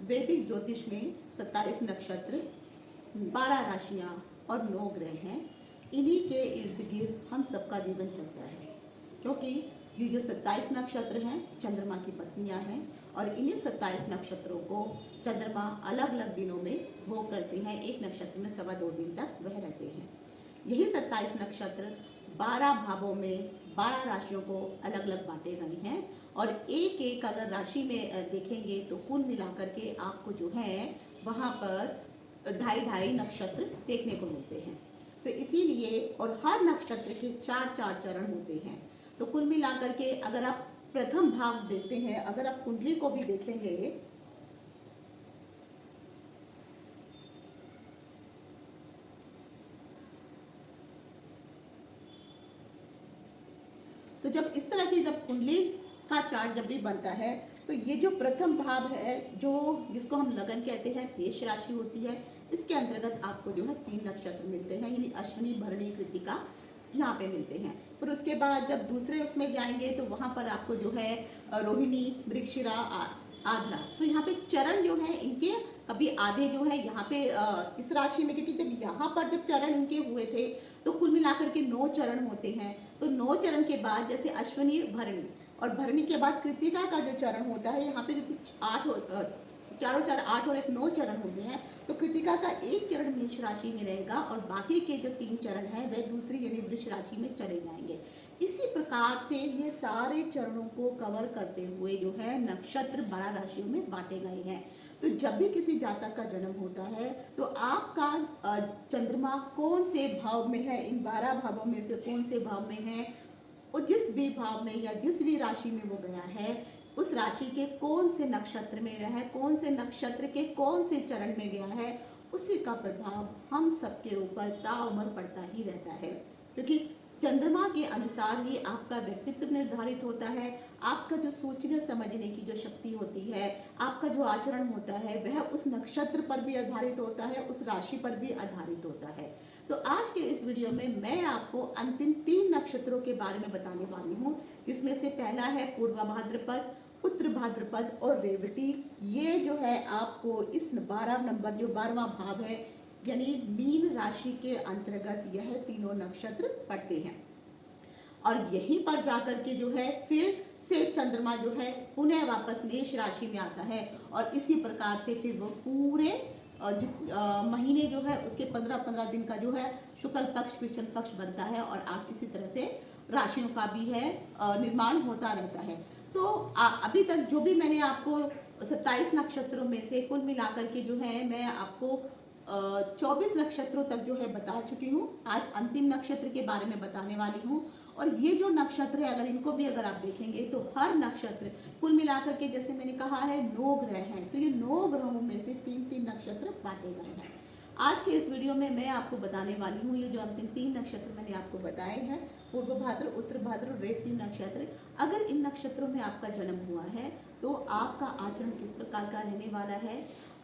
वैदिक ज्योतिष में 27 नक्षत्र, 12 राशियां और 9 ग्रह हैं। इन्हीं के इर्द गिर्द हम सबका जीवन चलता है, क्योंकि ये जो 27 नक्षत्र हैं चंद्रमा की पत्नियां हैं और इन्हीं 27 नक्षत्रों को चंद्रमा अलग अलग दिनों में भोग करते हैं। एक नक्षत्र में 2.25 दिन तक वह रहते हैं। यही 27 नक्षत्र 12 भावों में 12 राशियों को अलग अलग बांटे गए हैं और एक एक अगर राशि में देखेंगे तो कुल मिलाकर के आपको जो है वहाँ पर 2.5 नक्षत्र देखने को मिलते हैं। तो इसीलिए और हर नक्षत्र के 4-4 चरण होते हैं। तो कुल मिलाकर के अगर आप प्रथम भाव देखते हैं, अगर आप कुंडली को भी देखेंगे तो जब इस तरह की जब कुंडली का चार्ट जब भी बनता है तो ये जो प्रथम भाव है, जो जिसको हम लगन कहते हैं, मेष राशि होती है, इसके अंतर्गत आपको जो है 3 नक्षत्र मिलते हैं, यानी अश्विनी, भरणी, कृतिका यहाँ पे मिलते हैं। फिर उसके बाद जब दूसरे उसमें जाएंगे तो वहाँ पर आपको जो है रोहिणी, मृगशिरा, आद्रा। तो यहाँ पे चरण जो है इनके कभी आधे जो है यहाँ पे इस राशि में, क्योंकि जब यहाँ पर जब चरण इनके हुए थे तो कुल मिलाकर के 9 चरण होते हैं। तो 9 चरण के बाद जैसे अश्विनी, भरणी और भरणी के बाद कृतिका का जो चरण होता है, यहाँ पे जो कुछ 4 और 8 और 1 9 चरण होते हैं। तो कृतिका का एक चरण मेष राशि में रहेगा और बाकी के जो 3 चरण हैं वह दूसरी यानी वृष राशि में चले जाएंगे। इसी प्रकार से ये सारे चरणों को कवर करते हुए जो है नक्षत्र 12 राशियों में बांटे गए हैं। तो जब भी किसी जातक का जन्म होता है तो आपका चंद्रमा कौन से भाव में है, इन 12 भावों में से कौन से भाव में है, और जिस भी भाव में या जिस भी राशि में वो गया है उस राशि के कौन से नक्षत्र में गया है, कौन से नक्षत्र के कौन से चरण में गया है, उसी का प्रभाव हम सबके ऊपर ताउम्र पड़ता ही रहता है। क्योंकि चंद्रमा के अनुसार ही आपका व्यक्तित्व निर्धारित होता है, आपका जो सोचने समझने की जो शक्ति होती है, आपका जो आचरण होता है वह उस नक्षत्र पर भी आधारित होता है, उस राशि पर भी आधारित होता है। तो आज के इस वीडियो में मैं आपको अंतिम 3 नक्षत्रों के बारे में बताने वाली हूँ, जिसमें से पहला है पूर्वा भाद्रपद, उत्तर भाद्रपद और रेवती। ये जो है आपको इस 12 नंबर जो 12वां भाव है यानी मीन राशि के अंतर्गत यह तीनों नक्षत्र पड़ते हैं और यहीं पर जाकर के जो है फिर से चंद्रमा जो है पुनः वापस मेष राशि में आता है और इसी प्रकार से फिर वो पूरे महीने जो है उसके 15-15 दिन का जो है शुक्ल पक्ष कृष्ण पक्ष बनता है और आप इसी तरह से राशियों का भी है निर्माण होता रहता है। तो अभी तक जो भी मैंने आपको 27 नक्षत्रों में से कुल मिलाकर के जो है मैं आपको 24 नक्षत्रों तक जो है बता चुकी हूँ। आज अंतिम नक्षत्र के बारे में बताने वाली हूँ और ये जो नक्षत्र है अगर इनको भी अगर आप देखेंगे तो हर नक्षत्र कुल मिलाकर के जैसे मैंने कहा है 9 ग्रह हैं, तो ये 9 ग्रहों में से 3-3 नक्षत्र बांटे गए हैं। आज के इस वीडियो में मैं आपको बताने वाली हूँ ये जो अंतिम 3 नक्षत्र मैंने आपको बताए हैं, पूर्व भाद्र, उत्तर भाद्र और रेवती नक्षत्र। अगर इन नक्षत्रों में आपका जन्म हुआ है तो आपका आचरण किस प्रकार का रहने वाला है,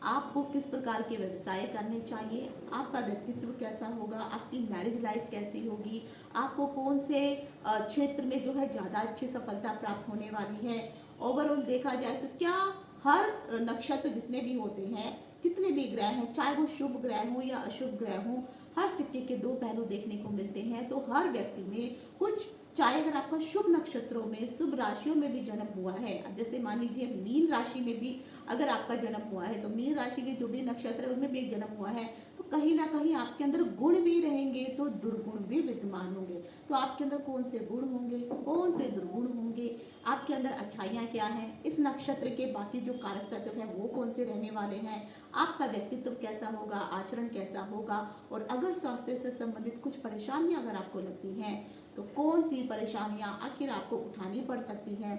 आपको किस प्रकार के व्यवसाय करने चाहिए, आपका व्यक्तित्व कैसा होगा, आपकी मैरिज लाइफ कैसी होगी, आपको कौन से क्षेत्र में जो है ज़्यादा अच्छी सफलता प्राप्त होने वाली है। ओवरऑल देखा जाए तो क्या हर नक्षत्र जितने भी होते हैं, जितने भी ग्रह हैं, चाहे वो शुभ ग्रह हो या अशुभ ग्रह हो, हर सिक्के के 2 पहलू देखने को मिलते हैं। तो हर व्यक्ति में कुछ, चाहे अगर आपका शुभ नक्षत्रों में शुभ राशियों में भी जन्म हुआ है, जैसे मान लीजिए मीन राशि में भी अगर आपका जन्म हुआ है तो मीन राशि के जो भी नक्षत्र है उनमें भी जन्म हुआ है तो कहीं ना कहीं आपके अंदर गुण भी रहेंगे तो दुर्गुण भी विद्यमान होंगे। तो आपके अंदर कौन से गुण होंगे, कौन से दुर्गुण होंगे, आपके अंदर अच्छाइयाँ क्या हैं, इस नक्षत्र के बाकी जो कारक तत्व है वो कौन से रहने वाले हैं, आपका व्यक्तित्व कैसा होगा, आचरण कैसा होगा, और अगर स्वास्थ्य से संबंधित कुछ परेशानियां अगर आपको लगती हैं तो कौन सी परेशानियां आखिर आपको उठानी पड़ सकती हैं,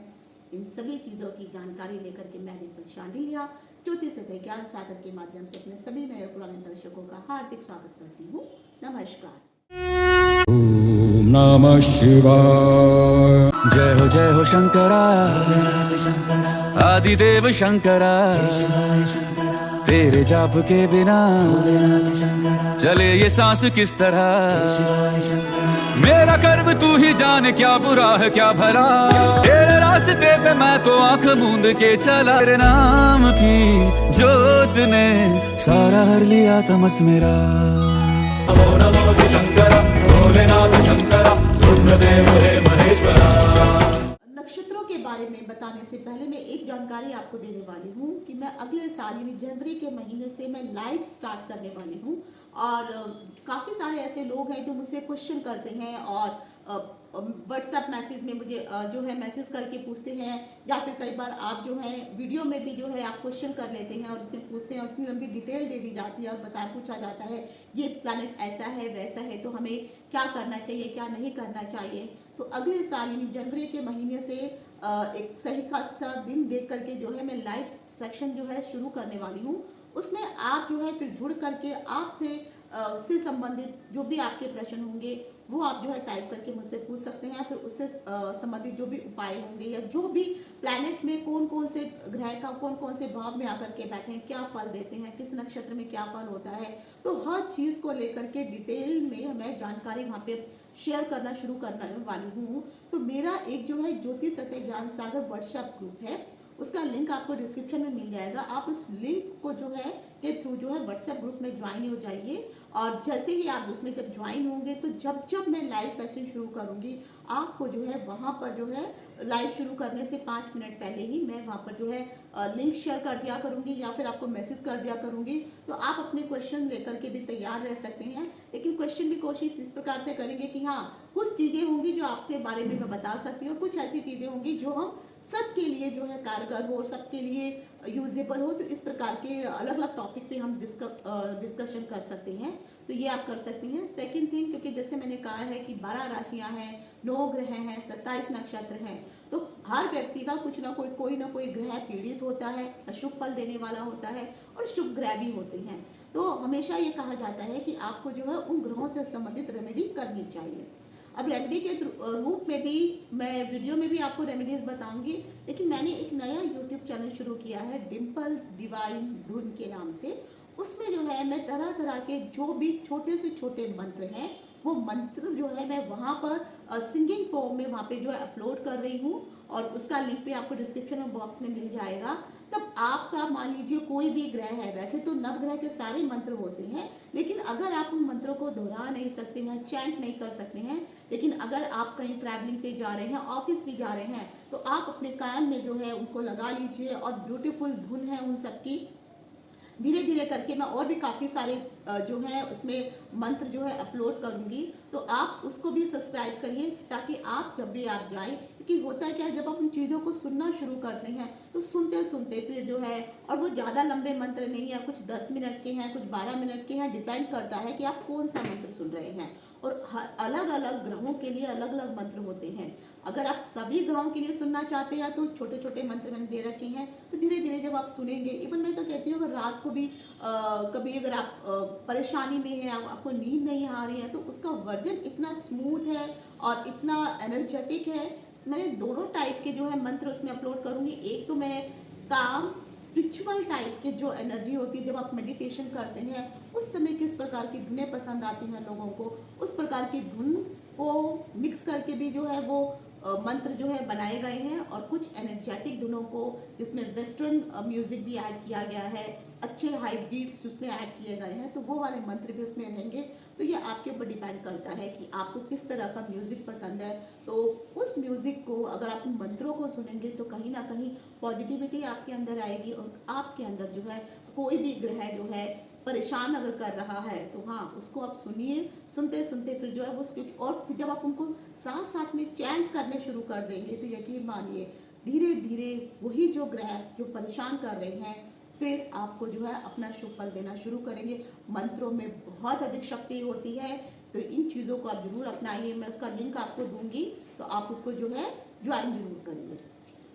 इन सभी चीज़ों की जानकारी लेकर के मैंने परेशान लिया ज्योतिष ज्ञान सागर के माध्यम से अपने सभी नए पुराने दर्शकों का हार्दिक स्वागत करती हूँ। नमस्कार। ओम नमः शिवाय। जय हो शंकरा, आदिदेव शंकरा, तेरे जाप के बिना चले ये सांस किस तरह। मेरा कर्म तू ही जाने, क्या बुरा है क्या भला, तेरे रास्ते पे मैं तो आंख मूंद के चला। तेरे नाम की जोत ने सारा हर लिया तमस मेरा। नमो नमो शंकरा, भोलेनाथ शंकरा, रुद्रदेव हे महेश्वरा। नक्षत्रों के बारे में बताने से पहले मैं एक जानकारी आपको देने वाली हूँ कि मैं अगले साल यानी जनवरी के महीने से मैं लाइव स्टार्ट करने वाली हूँ। और काफ़ी सारे ऐसे लोग हैं जो मुझसे क्वेश्चन करते हैं और व्हाट्सएप मैसेज में मुझे जो है मैसेज करके पूछते हैं, या फिर कई बार आप जो है वीडियो में भी जो है आप क्वेश्चन कर लेते हैं और उसमें पूछते हैं और उसमें लंबी डिटेल दे दी जाती है और पूछा जाता है ये प्लैनेट ऐसा है वैसा है, तो हमें क्या करना चाहिए क्या नहीं करना चाहिए। तो अगले साल यानी जनवरी के महीने से एक सही खासा दिन देख करके जो है मैं लाइव सेक्शन जो है शुरू करने वाली हूँ। उसमें आप जो है फिर जुड़ करके आपसे से संबंधित जो भी आपके प्रश्न होंगे वो आप जो है टाइप करके मुझसे पूछ सकते हैं। फिर उससे संबंधित जो भी उपाय होंगे या जो भी प्लैनेट में कौन कौन से ग्रह का कौन कौन से भाव में आकर के बैठे हैं, क्या फल देते हैं, किस नक्षत्र में क्या फल होता है, तो हर चीज़ को लेकर के डिटेल में मैं जानकारी वहाँ पे शेयर करना शुरू करने वाली हूँ। तो मेरा एक जो है ज्योतिष सत्य ज्ञान सागर व्हाट्सएप ग्रुप है, उसका लिंक आपको डिस्क्रिप्शन में मिल जाएगा। आप उस लिंक को जो है के थ्रू जो है व्हाट्सएप ग्रुप में ज्वाइन हो जाइए। और जैसे ही आप उसमें जब ज्वाइन होंगे तो जब जब मैं लाइव सेशन शुरू करूंगी आपको जो है वहाँ पर जो है लाइव शुरू करने से 5 मिनट पहले ही मैं वहाँ पर जो है लिंक शेयर कर दिया करूंगी या फिर आपको मैसेज कर दिया करूंगी। तो आप अपने क्वेश्चन लेकर के भी तैयार रह सकते हैं, लेकिन क्वेश्चन की कोशिश इस प्रकार से करेंगे कि हाँ कुछ चीज़ें होंगी जो आपसे बारे में मैं बता सकती हूँ, कुछ ऐसी चीज़ें होंगी जो हम सबके लिए जो है कारगर हो, सबके लिए यूजेबल हो। तो इस प्रकार के अलग अलग टॉपिक पे हम डिस्कशन कर सकते हैं, तो ये आप कर सकती हैं। सेकंड थिंग, क्योंकि जैसे मैंने कहा है कि 12 राशियां हैं, 9 ग्रह हैं, 27 नक्षत्र हैं, तो हर व्यक्ति का कुछ ना कोई ना कोई ग्रह पीड़ित होता है, अशुभ फल देने वाला होता है और शुभ ग्रह भी होते हैं। तो हमेशा ये कहा जाता है कि आपको जो है उन ग्रहों से संबंधित रेमेडी करनी चाहिए। अब रेमेडी के रूप में भी मैं वीडियो में भी आपको रेमेडीज बताऊंगी, लेकिन मैंने एक नया यूट्यूब चैनल शुरू किया है डिम्पल डिवाइन धुन के नाम से। उसमें जो है मैं तरह तरह के जो भी छोटे से छोटे मंत्र हैं वो मंत्र जो है मैं वहाँ पर सिंगिंग फॉर्म में वहाँ पे जो है अपलोड कर रही हूँ, और उसका लिंक भी आपको डिस्क्रिप्शन में बॉक्स में मिल जाएगा। तब आपका मान लीजिए कोई भी ग्रह है, वैसे तो नवग्रह के सारे मंत्र होते हैं, लेकिन अगर आप उन मंत्रों को दोहरा नहीं सकते हैं, चैंट नहीं कर सकते हैं, लेकिन अगर आप कहीं ट्रैवलिंग पे जा रहे हैं, ऑफिस भी जा रहे हैं, तो आप अपने कान में जो है उनको लगा लीजिए और ब्यूटीफुल धुन है उन सबकी धीरे धीरे करके मैं और भी काफ़ी सारे जो है उसमें मंत्र जो है अपलोड करूंगी। तो आप उसको भी सब्सक्राइब करिए ताकि आप जब भी आप जाएं, क्योंकि होता है क्या है जब आप उन चीज़ों को सुनना शुरू करते हैं तो सुनते सुनते फिर जो है, और वो ज़्यादा लंबे मंत्र नहीं है, कुछ 10 मिनट के हैं, कुछ 12 मिनट के हैं, डिपेंड करता है कि आप कौन सा मंत्र सुन रहे हैं। और अलग अलग ग्रहों के लिए अलग अलग मंत्र होते हैं। अगर आप सभी ग्रहों के लिए सुनना चाहते हैं तो छोटे छोटे मंत्र मैंने दे रखे हैं, तो धीरे धीरे जब आप सुनेंगे, इवन मैं तो कहती हूँ अगर रात को भी कभी अगर आप परेशानी में है, आपको नींद नहीं आ रही है, तो उसका वर्जन इतना स्मूथ है और इतना एनर्जेटिक है। मैंने दोनों टाइप के जो है मंत्र उसमें अपलोड करूंगी। एक तो मैं काम स्पिरिचुअल टाइप के जो एनर्जी होती है, जब आप मेडिटेशन करते हैं उस समय किस प्रकार की धुनें पसंद आती हैं लोगों को, उस प्रकार की धुन को मिक्स करके भी जो है वो मंत्र जो है बनाए गए हैं। और कुछ एनर्जेटिक धुनों को जिसमें वेस्टर्न म्यूजिक भी ऐड किया गया है, अच्छे हाई बीट्स उसमें ऐड किए गए हैं, तो वो वाले मंत्र भी उसमें रहेंगे। तो ये आपके ऊपर डिपेंड करता है कि आपको किस तरह का म्यूजिक पसंद है। तो उस म्यूजिक को अगर आप उन मंत्रों को सुनेंगे तो कहीं ना कहीं पॉजिटिविटी आपके अंदर आएगी, और आपके अंदर जो है कोई भी ग्रह जो है परेशान अगर कर रहा है तो हाँ उसको आप सुनिए, सुनते सुनते फिर जो है वो, और जब आप उनको साथ साथ में चैंट करने शुरू कर देंगे तो यकीन मानिए धीरे धीरे वही जो ग्रह जो परेशान कर रहे हैं फिर आपको जो है अपना शुभ फल देना शुरू करेंगे। मंत्रों में बहुत अधिक शक्ति होती है, तो इन चीज़ों को आप जरूर अपनाइए। मैं उसका लिंक आपको दूंगी, तो आप उसको जो है ज्वाइन जरूर करिए।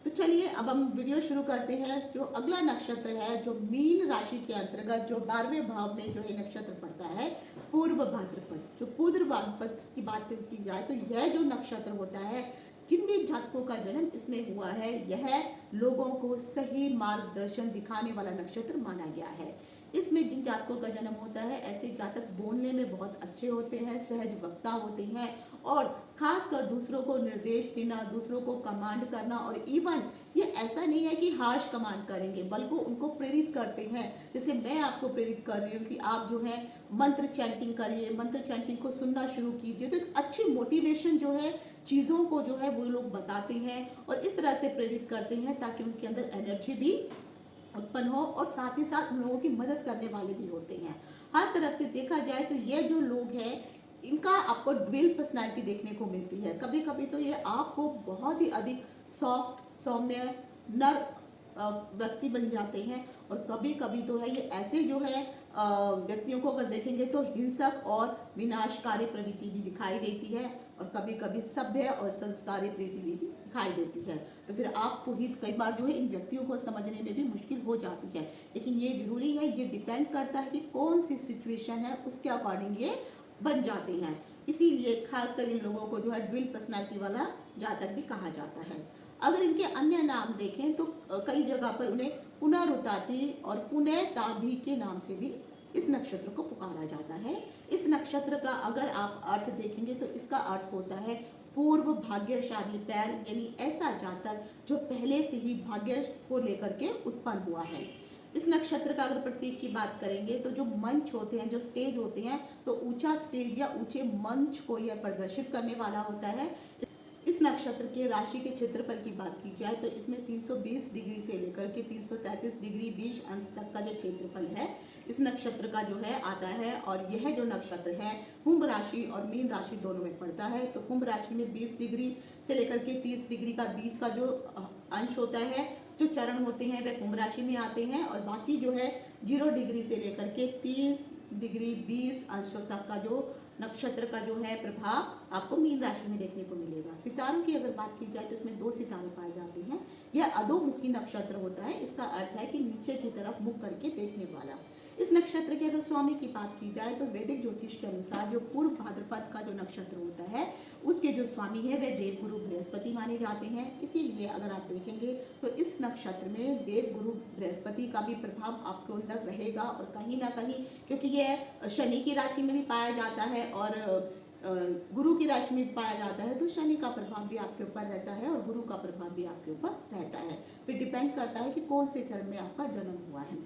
तो चलिए अब हम वीडियो शुरू करते हैं। जो अगला नक्षत्र है जो मीन राशि के अंतर्गत जो 12वें भाव में जो है नक्षत्र पड़ता है पूर्व भाद्रपद। जो पूर्व भाद्रपद की बात की जाए तो यह जो नक्षत्र होता है, जिन भी जातकों का जन्म इसमें हुआ है, यह लोगों को सही मार्गदर्शन दिखाने वाला नक्षत्र माना गया है। इसमें जिन जातकों का जन्म होता है, ऐसे जातक बोलने में बहुत अच्छे होते हैं, सहज वक्ता होते हैं और खासकर दूसरों को निर्देश देना, दूसरों को कमांड करना, और इवन ये ऐसा नहीं है कि हार्श कमांड करेंगे बल्कि उनको प्रेरित करते हैं। जैसे मैं आपको प्रेरित कर रही हूँ कि आप जो है मंत्र चैंटिंग करिए, मंत्र चैंटिंग को सुनना शुरू कीजिए, तो एक अच्छी मोटिवेशन जो है चीज़ों को जो है वो लोग बताते हैं और इस तरह से प्रेरित करते हैं ताकि उनके अंदर एनर्जी भी उत्पन्न हो और साथ ही साथ उन लोगों की मदद करने वाले भी होते हैं। हर तरफ से देखा जाए तो ये जो लोग हैं इनका आपको ड्वेल पर्सनालिटी देखने को मिलती है। कभी कभी तो ये आपको बहुत ही अधिक सॉफ्ट, सौम्य, नर व्यक्ति बन जाते हैं और कभी कभी तो है ये ऐसे जो है व्यक्तियों को अगर देखेंगे तो हिंसक और विनाशकारी प्रवृत्ति भी दिखाई देती है और कभी कभी सभ्य और संस्कारी प्रवृत्ति भी दिखाई देती है। तो फिर आपको ही कई बार जो है इन व्यक्तियों को समझने में भी मुश्किल हो जाती है। लेकिन ये जरूरी है, ये डिपेंड करता है कि कौन सी सिचुएशन है उसके अकॉर्डिंग ये बन जाते हैं। इसीलिए खासकर इन लोगों को जो है ड्विल पर्सनालिटी वाला जातक भी कहा जाता है। अगर इनके अन्य नाम देखें तो कई जगह पर उन्हें पुनरुताति और पुनःताभि के नाम से भी इस नक्षत्र को पुकारा जाता है। इस नक्षत्र का अगर आप अर्थ देखेंगे तो इसका अर्थ होता है पूर्व भाग्यशाली पैर, यानी ऐसा जातक जो पहले से ही भाग्य को लेकर के उत्पन्न हुआ है। इस नक्षत्र का अगर प्रतीक की बात करेंगे तो जो मंच होते हैं, जो स्टेज होते हैं, तो ऊंचा स्टेज या ऊंचे मंच को यह प्रदर्शित करने वाला होता है। इस नक्षत्र के राशि के क्षेत्रफल की बात की जाए तो इसमें 320 डिग्री से लेकर के 333 डिग्री 20 अंश तक का जो क्षेत्रफल है इस नक्षत्र का जो है आता है। और यह जो नक्षत्र है कुंभ राशि और मीन राशि दोनों में पड़ता है। तो कुंभ राशि में 20 डिग्री से लेकर के 30 डिग्री का बीच का जो अंश होता है, जो चरण होते हैं वह कुंभ राशि में आते हैं और बाकी जो है 0 डिग्री से लेकर के 30 डिग्री 20 अंशों तक का जो नक्षत्र का जो है प्रभाव आपको मीन राशि में देखने को मिलेगा। सितारों की अगर बात की जाए तो इसमें 2 सितारे पाए जाते हैं। यह अधोमुखी नक्षत्र होता है। इसका अर्थ है कि नीचे की तरफ मुख करके देखने वाला। इस नक्षत्र के अगर स्वामी की बात की जाए तो वैदिक ज्योतिष के अनुसार जो पूर्व भाद्रपद का जो नक्षत्र होता है उसके जो स्वामी है वह देवगुरु बृहस्पति माने जाते हैं। इसीलिए अगर आप देखेंगे तो इस नक्षत्र में देवगुरु बृहस्पति का भी प्रभाव आपके अंदर रहेगा और कहीं ना कहीं, क्योंकि यह शनि की राशि में भी पाया जाता है और गुरु की राशि में भी पाया जाता है, तो शनि का प्रभाव भी आपके ऊपर रहता है और गुरु का प्रभाव भी आपके ऊपर रहता है। फिर डिपेंड करता है कि कौन से चरण में आपका जन्म हुआ है।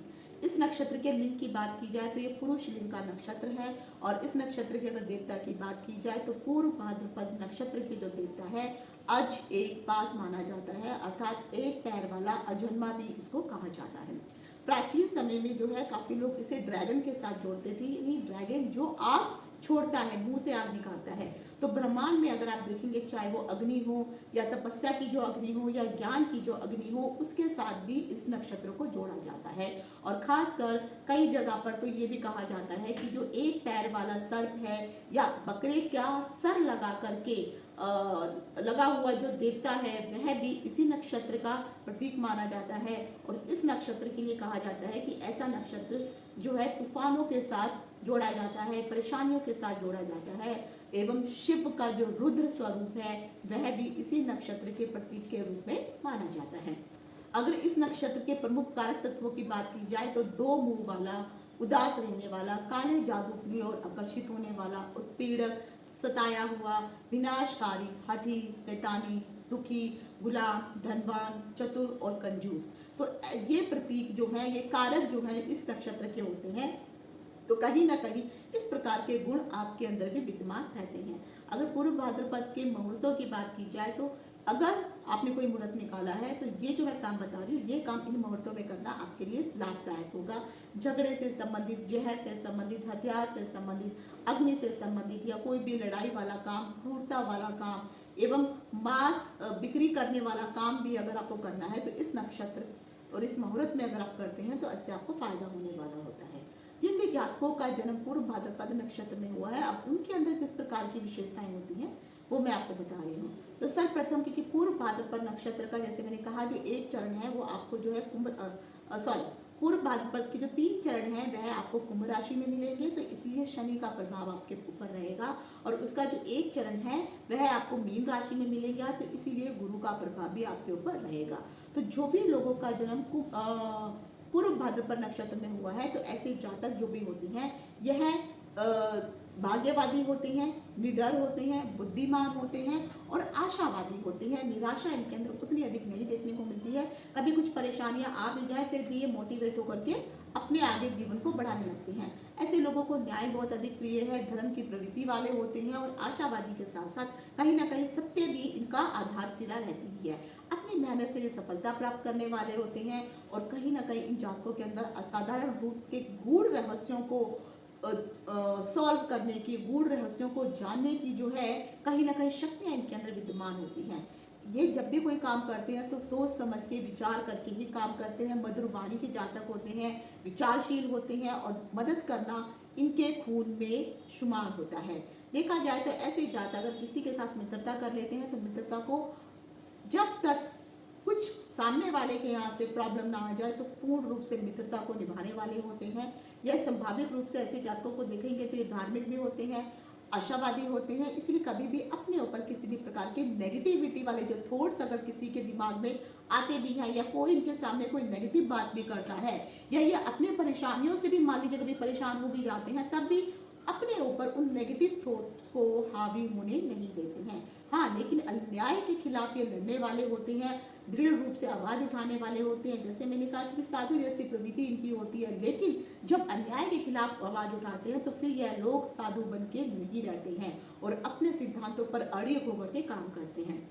इस नक्षत्र के लिंग की बात की जाए तो ये पुरुष लिंग का नक्षत्र है और इस नक्षत्र के अगर देवता की बात की जाए तो पूर्व भाद्रपद नक्षत्र के जो देवता है अज एक पाद माना जाता है, अर्थात एक पैर वाला अजन्मा भी इसको कहा जाता है। प्राचीन समय में जो है काफी लोग इसे ड्रैगन के साथ जोड़ते थे, यानी ड्रैगन जो आग छोड़ता है, मुंह से आग निकालता है। तो ब्रह्मांड में अगर आप देखेंगे चाहे वो अग्नि हो या तपस्या की जो अग्नि हो या ज्ञान की जो अग्नि हो, उसके साथ भी इस नक्षत्र को जोड़ा जाता है। और खासकर कई जगह पर तो ये भी कहा जाता है कि जो एक पैर वाला सर्प है या बकरे का सर लगा करके लगा हुआ जो देवता है वह भी इसी नक्षत्र का प्रतीक माना जाता है। और इस नक्षत्र के लिए कहा जाता है कि ऐसा नक्षत्र जो है तूफानों के साथ जोड़ा जाता है, परेशानियों के साथ जोड़ा जाता है एवं शिव का जो रुद्र स्वरूप है वह भी इसी नक्षत्र के प्रतीक के रूप में माना जाता है। अगर इस नक्षत्र के प्रमुख कारक तत्वों की बात की जाए तो 2 मुंह वाला, उदास रहने वाला, काले जादू की ओर आकर्षित होने वाला, उत्पीड़क, सताया हुआ, विनाशकारी, हठी, शैतानी, दुखी, गुलाम, धनवान, चतुर और कंजूस। तो ये प्रतीक जो है, ये कारक जो है इस नक्षत्र के होते हैं। तो कहीं ना कहीं इस प्रकार के गुण आपके अंदर भी विद्यमान रहते हैं। अगर पूर्व भाद्रपद के मुहूर्तों की बात की जाए तो अगर आपने कोई मुहूर्त निकाला है तो ये जो मैं काम बता रही हूँ ये काम इन मुहूर्तों में करना आपके लिए लाभदायक होगा। झगड़े से संबंधित, जहर से संबंधित, हथियार से संबंधित, अग्नि से संबंधित या कोई भी लड़ाई वाला काम, क्रूरता वाला काम एवं मांस बिक्री करने वाला काम भी अगर आपको करना है तो इस नक्षत्र और इस मुहूर्त में अगर आप करते हैं तो इससे आपको फायदा होने वाला होता है। जिन भी जातकों का जन्म पूर्व भाद्रपद नक्षत्र में हुआ है अब उनके अंदर किस प्रकार की विशेषताएं होती हैं वो मैं आपको बता रही हूँ। तो सर्वप्रथम क्योंकि पूर्व भाद्रपद नक्षत्र का जैसे मैंने कहा जो एक चरण है वो आपको जो है पूर्व भाद्रपद के जो 3 चरण हैं वह आपको कुंभ राशि में मिलेंगे, तो इसलिए शनि का प्रभाव आपके ऊपर रहेगा। और उसका जो एक चरण है वह आपको मीन राशि में मिलेगा, तो इसीलिए गुरु का प्रभाव भी आपके ऊपर रहेगा। तो जो भी लोगों का जन्म पूर्व भाद्रपद नक्षत्र में हुआ है तो ऐसे जातक जो भी होती हैं यह भाग्यवादी होते हैं, निडर होते हैं, बुद्धिमान होते हैं और आशावादी होते हैं। निराशा इनके अंदर उतनी अधिक नहीं देखने को मिलती है। कभी कुछ परेशानियां आ भी जाए फिर भी ये मोटिवेट होकर के अपने आगे जीवन को बढ़ाने लगते हैं। ऐसे लोगों को न्याय बहुत अधिक प्रिय है, धर्म की प्रवृत्ति वाले होते हैं और आशावादी के साथ साथ कहीं ना कहीं सत्य भी इनका आधारशिला रहती ही है। अपनी मेहनत से ये सफलता प्राप्त करने वाले होते हैं और कहीं ना कहीं इन जातकों के अंदर असाधारण रूप के गूढ़ रहस्यों को सॉल्व करने की, गूढ़ रहस्यों को जानने की जो है कहीं ना कहीं शक्तियां इनके अंदर विद्यमान होती हैं। ये जब भी कोई काम करते हैं तो सोच समझ के विचार करके ही काम करते हैं। मधुर वाणी के जातक होते हैं, विचारशील होते हैं और मदद करना इनके खून में शुमार होता है। देखा जाए तो ऐसे जातक अगर किसी के साथ मित्रता कर लेते हैं तो मित्रता को जब तक कुछ सामने वाले के यहाँ से प्रॉब्लम ना आ जाए तो पूर्ण रूप से मित्रता को निभाने वाले होते हैं। यह संभावित रूप से ऐसे जातकों को देखेंगे तो ये धार्मिक भी होते हैं, आशावादी होते हैं, इसलिए कभी भी अपने ऊपर किसी भी प्रकार के नेगेटिविटी वाले जो थॉट्स अगर किसी के दिमाग में आते भी हैं या कोई इनके सामने कोई नेगेटिव बात भी करता है या ये अपने परेशानियों से भी मान लीजिए कभी परेशान हो भी जाते हैं तब भी अपने ऊपर उन नेगेटिव थॉट्स को हावी होने नहीं देते हैं। हाँ, लेकिन अन्याय के खिलाफ ये लड़ने वाले होते हैं, दृढ़ रूप से आवाज उठाने वाले होते हैं। जैसे मैंने कहा कि साधु जैसी प्रवृत्ति इनकी होती है, लेकिन जब अन्याय के खिलाफ आवाज उठाते हैं तो फिर यह लोग साधु बन के नहीं रहते हैं और अपने सिद्धांतों पर अड़िग होकर के काम करते हैं।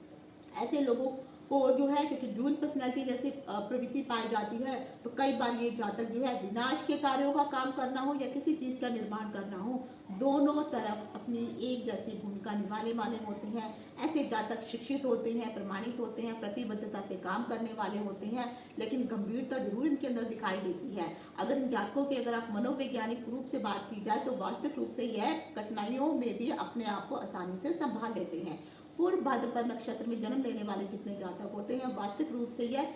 ऐसे लोगों को जो है क्योंकि ड्यूल पर्सनैलिटी जैसी प्रवृत्ति पाई जाती है तो कई बार ये जातक जो है विनाश के कार्यों का काम करना हो या किसी चीज का निर्माण करना हो, दोनों तरफ अपनी एक जैसी भूमिका निभाने वाले होते हैं। ऐसे जातक शिक्षित होते हैं, प्रमाणित होते हैं, प्रतिबद्धता से काम करने वाले होते हैं, लेकिन गंभीरता जरूर इनके अंदर दिखाई देती है। अगर इन जातकों की अगर आप मनोवैज्ञानिक रूप से बात की जाए तो वास्तविक रूप से यह कठिनाइयों में भी अपने आप को आसानी से संभाल लेते हैं। पूर्व भाद्रपद नक्षत्र में जन्म लेने वाले जितने जातक होते हैं वास्तविक रूप से यह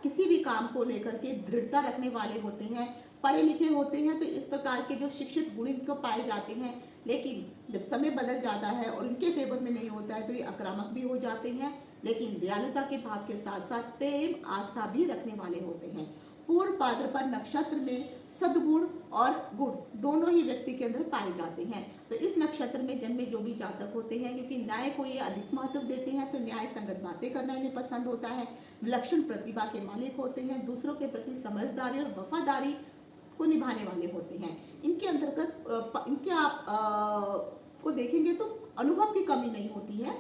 किसी भी काम को लेकर के दृढ़ता रखने वाले होते हैं, पढ़े लिखे होते हैं, तो इस प्रकार के जो शिक्षित गुण इनको पाए जाते हैं। लेकिन जब समय बदल जाता है और इनके फेवर में नहीं होता है तो ये आक्रामक भी हो जाते हैं, लेकिन दयालुता के भाव के साथ साथ प्रेम आस्था भी रखने वाले होते हैं। पूर्व भाद्रपद नक्षत्र में सद्गुण और गुण दोनों ही व्यक्ति के अंदर पाए जाते हैं। तो इस नक्षत्र में जन्मे जो भी जातक होते हैं क्योंकि न्याय को ये अधिक महत्व देते हैं तो न्याय संगत बातें करना इन्हें पसंद होता है। विलक्षण प्रतिभा के मालिक होते हैं, दूसरों के प्रति समझदारी और वफादारी को निभाने वाले होते हैं। इनके अंतर्गत इनके आप को देखेंगे तो अनुभव की कमी नहीं होती है।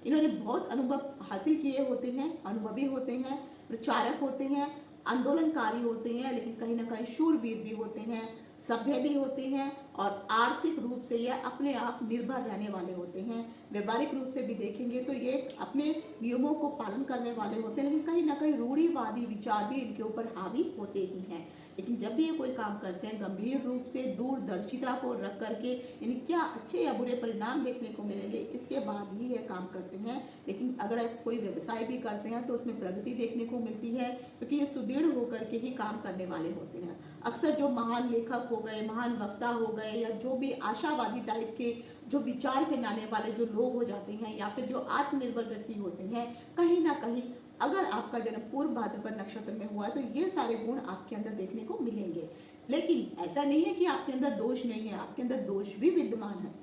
इन्होंने बहुत अनुभव हासिल किए होते हैं, अनुभवी होते हैं, प्रचारक होते हैं, आंदोलनकारी होते हैं, लेकिन कहीं ना कहीं शूरवीर भी होते हैं, सभ्य भी होते हैं और आर्थिक रूप से ये अपने आप निर्भर रहने वाले होते हैं। व्यवहारिक रूप से भी देखेंगे तो ये अपने नियमों को पालन करने वाले होते हैं, लेकिन कहीं ना कहीं रूढ़िवादी विचार भी इनके ऊपर हावी होते ही हैं। लेकिन जब भी ये कोई काम करते हैं गंभीर रूप से दूरदर्शिता को रख करके इन्हें क्या अच्छे या बुरे परिणाम देखने को मिलेंगे इसके बाद ही ये काम करते हैं। लेकिन अगर आप कोई व्यवसाय भी करते हैं तो उसमें प्रगति देखने को मिलती है क्योंकि ये सुदृढ़ होकर के ही काम करने वाले होते हैं। अक्सर जो महान लेखक हो गए, महान वक्ता हो गए या जो भी आशावादी टाइप के जो विचार फैलाने वाले जो लोग हो जाते हैं या फिर जो आत्मनिर्भर व्यक्ति होते हैं, कहीं ना कहीं अगर आपका जन्म पूर्व भाद्रपद नक्षत्र में हुआ है तो ये सारे गुण आपके अंदर देखने को मिलेंगे। लेकिन ऐसा नहीं है कि आपके अंदर दोष नहीं है, आपके अंदर दोष भी विद्यमान है।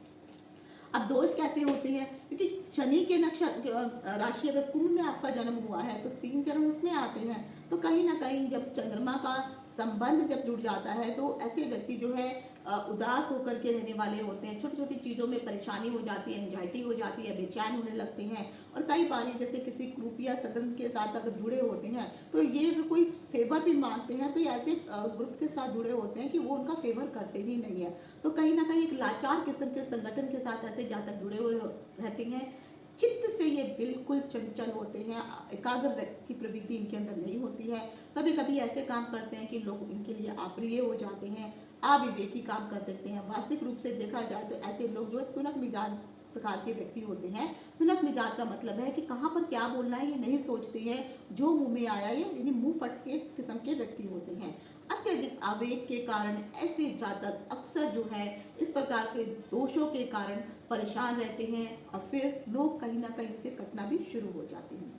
अब दोष कैसे होते हैं क्योंकि शनि के नक्षत्र राशि अगर कुंभ में आपका जन्म हुआ है तो 3 चरण उसमें आते हैं, तो कहीं ना कहीं जब चंद्रमा का संबंध जब जुड़ जाता है तो ऐसे व्यक्ति जो है उदास होकर के रहने वाले होते हैं। छोटी छोटी चीज़ों में परेशानी हो जाती है, एंजाइटी हो जाती है, बेचैन होने लगते हैं और कई बार जैसे किसी ग्रुप या सदन के साथ अगर जुड़े होते हैं तो ये अगर कोई फेवर भी मांगते हैं तो ये ऐसे ग्रुप के साथ जुड़े होते हैं कि वो उनका फेवर करते ही नहीं है। तो कहीं ना कहीं एक लाचार किस्म के संगठन के साथ ऐसे जातक जुड़े हुए रहते हैं। चित्त से ये बिल्कुल चंचल होते हैं, एकाग्र की प्रवृत्ति इनके अंदर नहीं होती है। कभी कभी ऐसे काम करते हैं कि लोग इनके लिए अप्रिय हो जाते हैं, अविवेकी काम कर देते हैं। वास्तविक रूप से देखा जाए तो ऐसे लोग जो है तुनक मिजाज प्रकार के व्यक्ति होते हैं। तुनक मिजाज का मतलब है कि कहाँ पर क्या बोलना है ये नहीं सोचते हैं, जो मुंह में आया ये यानी मुंह फटके किस्म के व्यक्ति होते हैं। अत्यधिक आवेग के कारण ऐसे जातक अक्सर जो है इस प्रकार से दोषों के कारण परेशान रहते हैं और फिर लोग कहीं ना कहीं से कटना भी शुरू हो जाते हैं।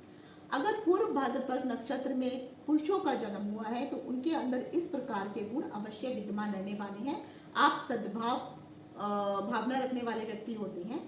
अगर पूर्व भाद्रपद नक्षत्र में पुरुषों का जन्म हुआ है तो उनके अंदर इस प्रकार के गुण अवश्य विद्यमान रहने वाले हैं। आप सद्भाव भावना रखने वाले व्यक्ति होते हैं,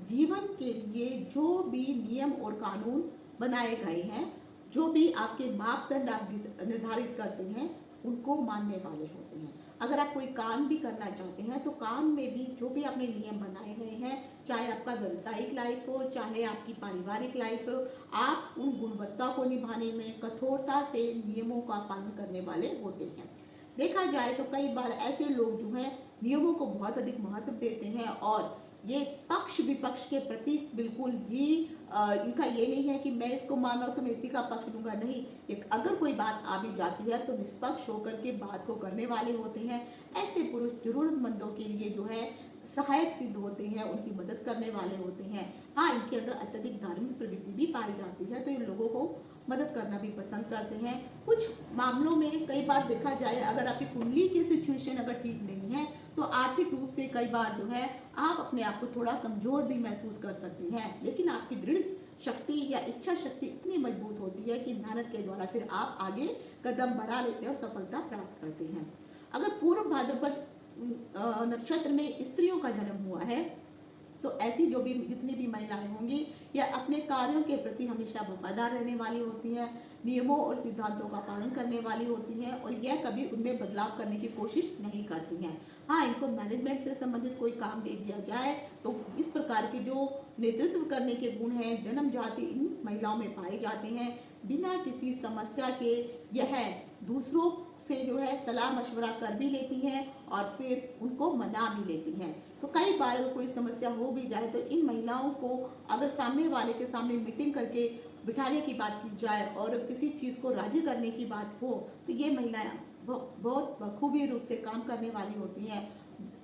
जीवन के लिए जो भी नियम और कानून बनाए गए हैं, जो भी आपके मापदंड आप निर्धारित करते हैं, उनको मानने वाले होते हैं। अगर आप कोई काम भी करना चाहते हैं तो काम में भी जो भी आपने नियम बनाए गए हैं, चाहे आपका व्यावसायिक लाइफ हो, चाहे आपकी पारिवारिक लाइफ हो, आप उन गुणवत्ता को निभाने में कठोरता से नियमों का पालन करने वाले होते हैं। देखा जाए तो कई बार ऐसे लोग जो हैं नियमों को बहुत अधिक महत्व देते हैं और ये पक्ष विपक्ष के प्रति बिल्कुल भी इनका ये नहीं है कि मैं इसको मान रहा हूँ तो मैं इसी का पक्ष लूंगा, नहीं। एक अगर कोई बात आ भी जाती है तो निष्पक्ष होकर के बात को करने वाले होते हैं। ऐसे पुरुष जरूरतमंदों के लिए जो है सहायक सिद्ध होते हैं, उनकी मदद करने वाले होते हैं। हाँ, इनके अंदर अत्यधिक धार्मिक प्रवृत्ति भी पाई जाती है, तो इन लोगों को मदद करना भी पसंद करते हैं। कुछ मामलों में कई बार देखा जाए, अगर आपकी कुंडली की सिचुएशन अगर ठीक नहीं है तो आर्थिक रूप से कई बार जो है आप अपने आप को थोड़ा कमजोर भी महसूस कर सकती हैं, लेकिन आपकी दृढ़ शक्ति या इच्छा शक्ति इतनी मजबूत होती है कि मेहनत के द्वारा फिर आप आगे कदम बढ़ा लेते हैं और सफलता प्राप्त करते हैं। अगर पूर्व भाद्रपद नक्षत्र में स्त्रियों का जन्म हुआ है तो ऐसी जो भी जितनी भी महिलाएं होंगी या अपने कार्यों के प्रति हमेशा वफादार रहने वाली होती हैं, नियमों और सिद्धांतों का पालन करने वाली होती हैं और यह कभी उनमें बदलाव करने की कोशिश नहीं करती हैं। हाँ, इनको मैनेजमेंट से संबंधित कोई काम दे दिया जाए तो इस प्रकार के जो नेतृत्व करने के गुण हैं जन्म जाति इन महिलाओं में पाए जाते हैं। बिना किसी समस्या के यह दूसरों से जो है सलाह मशवरा कर भी लेती हैं और फिर उनको मना भी लेती हैं। तो कई बार अगर कोई समस्या हो भी जाए तो इन महिलाओं को अगर सामने वाले के सामने मीटिंग करके बिठाने की बात की जाए और किसी चीज़ को राजी करने की बात हो तो ये महिलाएं बहुत बखूबी रूप से काम करने वाली होती हैं।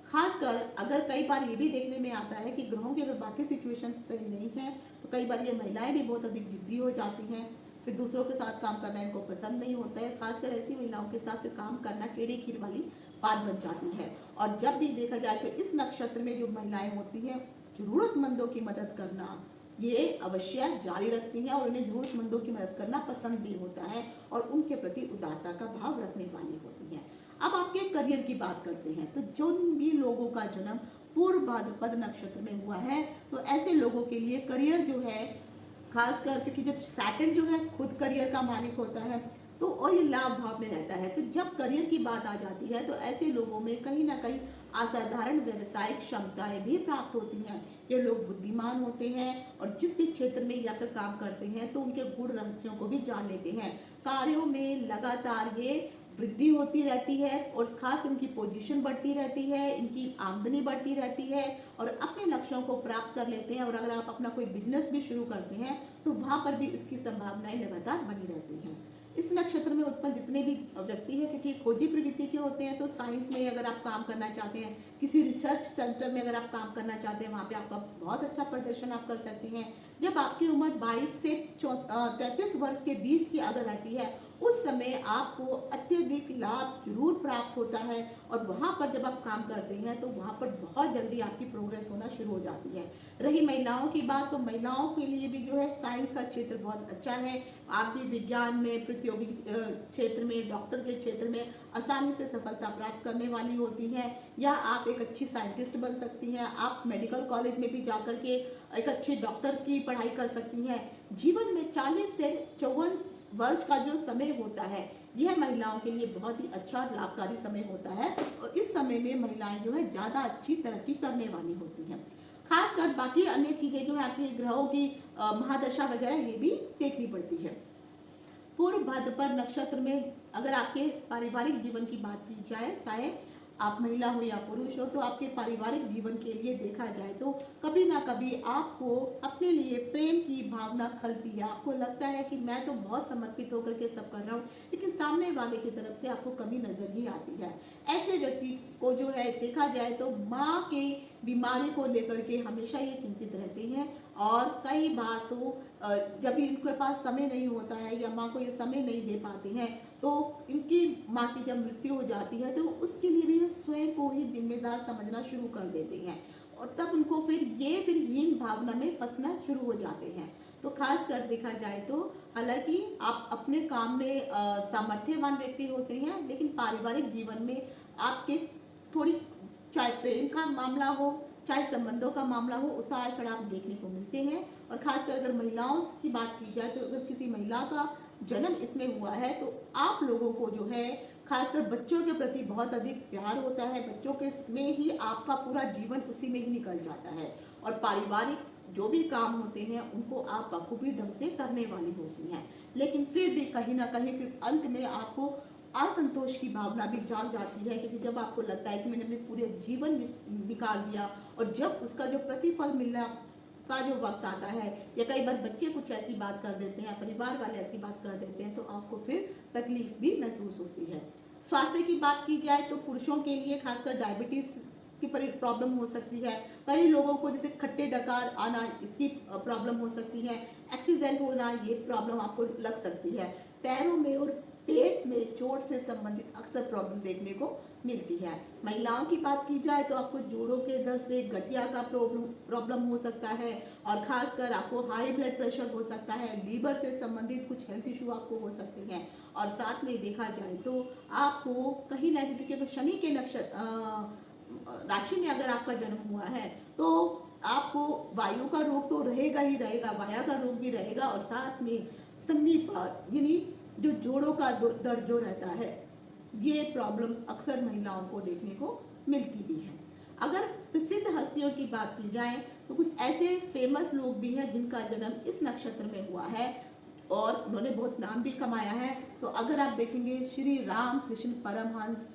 खासकर अगर कई बार ये भी देखने में आता है कि ग्रहों की अगर बाकी सिचुएशन सही नहीं है तो कई बार ये महिलाएं भी बहुत अधिक जिद्दी हो जाती हैं, फिर दूसरों के साथ काम करना इनको पसंद नहीं होता है। खासकर ऐसी महिलाओं के साथ फिर काम करना टेढ़ी खीर वाली बात बन जाती है। और जब भी देखा जाए तो इस नक्षत्र में जो महिलाएं होती हैं जरूरतमंदों की मदद करना ये अवश्य जारी रखती हैं और उन्हें जरूरतमंदों की मदद करना पसंद भी होता है और उनके प्रति उदारता का भाव रखने वाली होती हैं। अब आपके करियर की बात करते हैं तो जो भी लोगों का जन्म पूर्व भाद्रपद नक्षत्र में हुआ है तो ऐसे लोगों के लिए करियर जो है खासकर क्योंकि जब सैटर्न जो है खुद करियर का मालिक होता है तो और ये लाभ भाव में रहता है, तो जब करियर की बात आ जाती है तो ऐसे लोगों में कहीं ना कहीं असाधारण व्यवसायिक क्षमताएं भी प्राप्त होती हैं। ये लोग बुद्धिमान होते हैं और जिस भी क्षेत्र में जाकर काम करते हैं तो उनके गुण रहस्यों को भी जान लेते हैं। कार्यों में लगातार ये वृद्धि होती रहती है और खास इनकी पोजीशन बढ़ती रहती है, इनकी आमदनी बढ़ती रहती है और अपने लक्ष्यों को प्राप्त कर लेते हैं। और अगर आप अपना कोई बिजनेस भी शुरू करते हैं तो वहां पर भी इसकी संभावनाएं लगातार बनी रहती हैं। इस नक्षत्र में उत्पन्न जितने भी व्यक्ति हैं क्योंकि खोजी प्रवृत्ति के होते हैं तो साइंस में अगर आप काम करना चाहते हैं, किसी रिसर्च सेंटर में अगर आप काम करना चाहते हैं, वहाँ पे आपका बहुत अच्छा प्रदर्शन आप कर सकते हैं। जब आपकी उम्र 22 से 33 वर्ष के बीच की अगर रहती है उस समय आपको अत्यधिक लाभ जरूर प्राप्त होता है और वहाँ पर जब आप काम करते हैं तो वहाँ पर बहुत जल्दी आपकी प्रोग्रेस होना शुरू हो जाती है। रही महिलाओं की बात तो महिलाओं के लिए भी जो है साइंस का क्षेत्र बहुत अच्छा है। आप भी विज्ञान में, प्रतियोगिक क्षेत्र में, डॉक्टर के क्षेत्र में आसानी से सफलता प्राप्त करने वाली होती हैं या आप एक अच्छी साइंटिस्ट बन सकती हैं। आप मेडिकल कॉलेज में भी जाकर के एक अच्छे डॉक्टर की पढ़ाई कर सकती हैं। जीवन में 40 से 54 वर्ष का जो समय होता है यह महिलाओं के लिए बहुत ही अच्छा और लाभकारी समय होता है और इस समय में महिलाएं जो है ज़्यादा अच्छी तरक्की करने वाली होती हैं। खासकर बाकी अन्य चीज़ें जो है आपके ग्रहों की महादशा वगैरह ये भी देखनी पड़ती है। पूर्व भाद्रपद नक्षत्र में अगर आपके पारिवारिक जीवन की बात की जाए, चाहे आप महिला हो या पुरुष हो, तो आपके पारिवारिक जीवन के लिए देखा जाए तो कभी ना कभी आपको अपने लिए प्रेम की भावना खलती है। आपको लगता है कि मैं तो बहुत समर्पित होकर के सब कर रहा हूँ, लेकिन सामने वाले की तरफ से आपको कमी नजर ही आती है। ऐसे व्यक्ति को जो है देखा जाए तो माँ के बीमारी को लेकर के हमेशा ये चिंतित रहते हैं और कई बार तो जब इनके पास समय नहीं होता है या माँ को ये समय नहीं दे पाते हैं तो इनकी माँ की जब मृत्यु हो जाती है तो उसके लिए भी स्वयं को ही जिम्मेदार समझना शुरू कर देते हैं और तब उनको फिर हीन भावना में फंसना शुरू हो जाते हैं। तो खास कर देखा जाए तो हालांकि आप अपने काम में सामर्थ्यवान व्यक्ति होते हैं, लेकिन पारिवारिक जीवन में आपके थोड़ी चाहे प्रेम का मामला हो, चाहे संबंधों का मामला हो, उतार चढ़ाव देखने को मिलते हैं। और खासकर अगर महिलाओं की बात की जाए तो अगर किसी महिला का जन्म इसमें हुआ है तो आप लोगों को जो है खासकर बच्चों के प्रति बहुत अधिक प्यार होता है। बच्चों के में ही आपका पूरा जीवन उसी में ही निकल जाता है। और पारिवारिक जो भी काम होते हैं उनको आप बखूबी ढंग से करने वाली होती हैं। लेकिन फिर भी कहीं ना कहीं फिर अंत में आपको असंतोष की भावना भी जाग जाती है, क्योंकि जब आपको लगता है कि मैंने अपने पूरे जीवन निकाल दिया और जब उसका जो प्रतिफल मिलना का जो वक्त आता है, या कई बार बच्चे कुछ ऐसी बात कर देते हैं, परिवार वाले ऐसी बात कर देते हैं, तो आपको फिर तकलीफ भी महसूस होती है। स्वास्थ्य की बात की जाए तो पुरुषों के लिए खासकर डायबिटीज की प्रॉब्लम हो सकती है। कई लोगों को जैसे खट्टे डकार आना, इसकी प्रॉब्लम हो सकती है। एक्सीडेंट होना, ये प्रॉब्लम आपको लग सकती है। पैरों में और पेट में चोट से संबंधित अक्सर प्रॉब्लम देखने को मिलती है। महिलाओं की बात की जाए तो आपको जोड़ों के दर्द से गठिया का प्रॉब्लम हो सकता है, और खासकर आपको हाई ब्लड प्रेशर हो सकता है। लीवर से संबंधित कुछ हेल्थ इशू आपको हो सकते हैं। और साथ में देखा जाए तो आपको कहीं ना कहीं शनि के नक्षत्र राशि में अगर आपका जन्म हुआ है तो आपको वायु का रोग तो रहेगा ही रहेगा, वाया का रोग भी रहेगा, और साथ में संधिपात यानी जो जोड़ों का दर्द जो रहता है, ये प्रॉब्लम्स अक्सर महिलाओं को देखने को मिलती भी है। अगर प्रसिद्ध हस्तियों की बात की जाए तो कुछ ऐसे फेमस लोग भी हैं जिनका जन्म इस नक्षत्र में हुआ है और उन्होंने बहुत नाम भी कमाया है। तो अगर आप देखेंगे श्री राम कृष्ण परमहंस,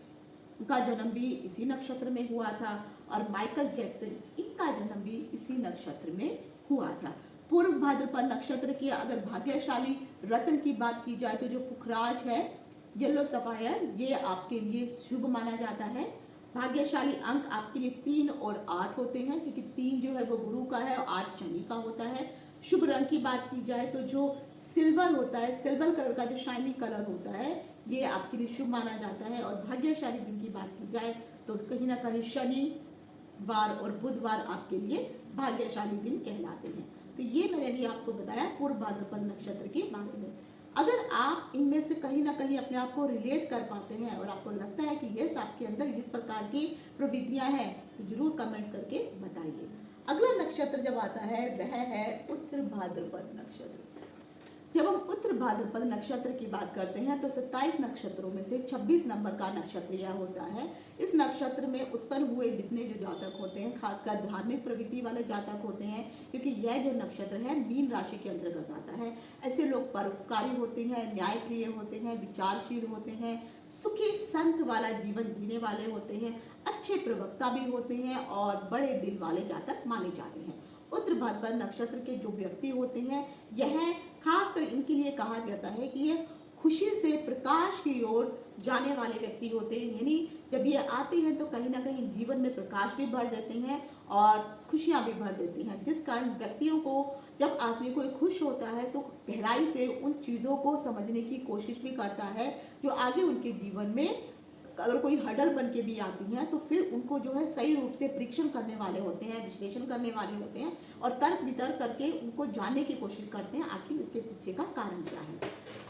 उनका जन्म भी इसी नक्षत्र में हुआ था, और माइकल जैक्सन, इनका जन्म भी इसी नक्षत्र में हुआ था। पूर्व भाद्रपद नक्षत्र के अगर भाग्यशाली रत्न की बात की जाए तो जो पुखराज है, येलो सफायर, ये आपके लिए शुभ माना जाता है। भाग्यशाली अंक आपके लिए 3 और 8 होते हैं, क्योंकि 3 जो है वो गुरु का है और 8 शनि का होता है। शुभ रंग की बात की जाए तो जो सिल्वर होता है, सिल्वर कलर का जो शाइनी कलर होता है, ये आपके लिए शुभ माना जाता है। और भाग्यशाली दिन की बात की जाए तो कहीं ना कहीं शनिवार और बुधवार आपके लिए भाग्यशाली दिन कहलाते हैं। तो ये मैंने भी आपको बताया पूर्व भाद्रपद नक्षत्र के बारे में। अगर आप इनमें से कहीं ना कहीं अपने आप को रिलेट कर पाते हैं और आपको लगता है कि यस आपके अंदर इस प्रकार की प्रवृत्तियां हैं, तो जरूर कमेंट्स करके बताइए। अगला नक्षत्र जब आता है वह है उत्तर भाद्रपद नक्षत्र। जब हम उत्तर भाद्रपद नक्षत्र की बात करते हैं तो 27 नक्षत्रों में से 26 नंबर का नक्षत्र यह होता है। इस नक्षत्र में उत्पन्न हुए जितने जो जातक होते हैं, खासकर धार्मिक प्रवृत्ति वाले जातक होते हैं, क्योंकि यह जो नक्षत्र है मीन राशि के अंतर्गत आता है। ऐसे लोग परोपकारी होते हैं, न्यायप्रिय होते हैं, विचारशील होते हैं, सुखी संत वाला जीवन जीने वाले होते हैं, अच्छे प्रवक्ता भी होते हैं और बड़े दिल वाले जातक माने जाते हैं। उत्तर भाद्रपद नक्षत्र के जो व्यक्ति होते हैं, यह खासकर इनके लिए कहा जाता है कि ये खुशी से प्रकाश की ओर जाने वाले व्यक्ति होते हैं। यानी जब ये आते हैं तो कहीं ना कहीं जीवन में प्रकाश भी भर देते हैं और खुशियां भी भर देती हैं, जिस कारण व्यक्तियों को जब आदमी कोई खुश होता है तो गहराई से उन चीज़ों को समझने की कोशिश भी करता है जो आगे उनके जीवन में अगर कोई हडल बन के भी आती हैं तो फिर उनको जो है सही रूप से परीक्षण करने वाले होते हैं, विश्लेषण करने वाले होते हैं और तर्क वितर्क करके उनको जानने की कोशिश करते हैं आखिर इसके पीछे का कारण क्या है।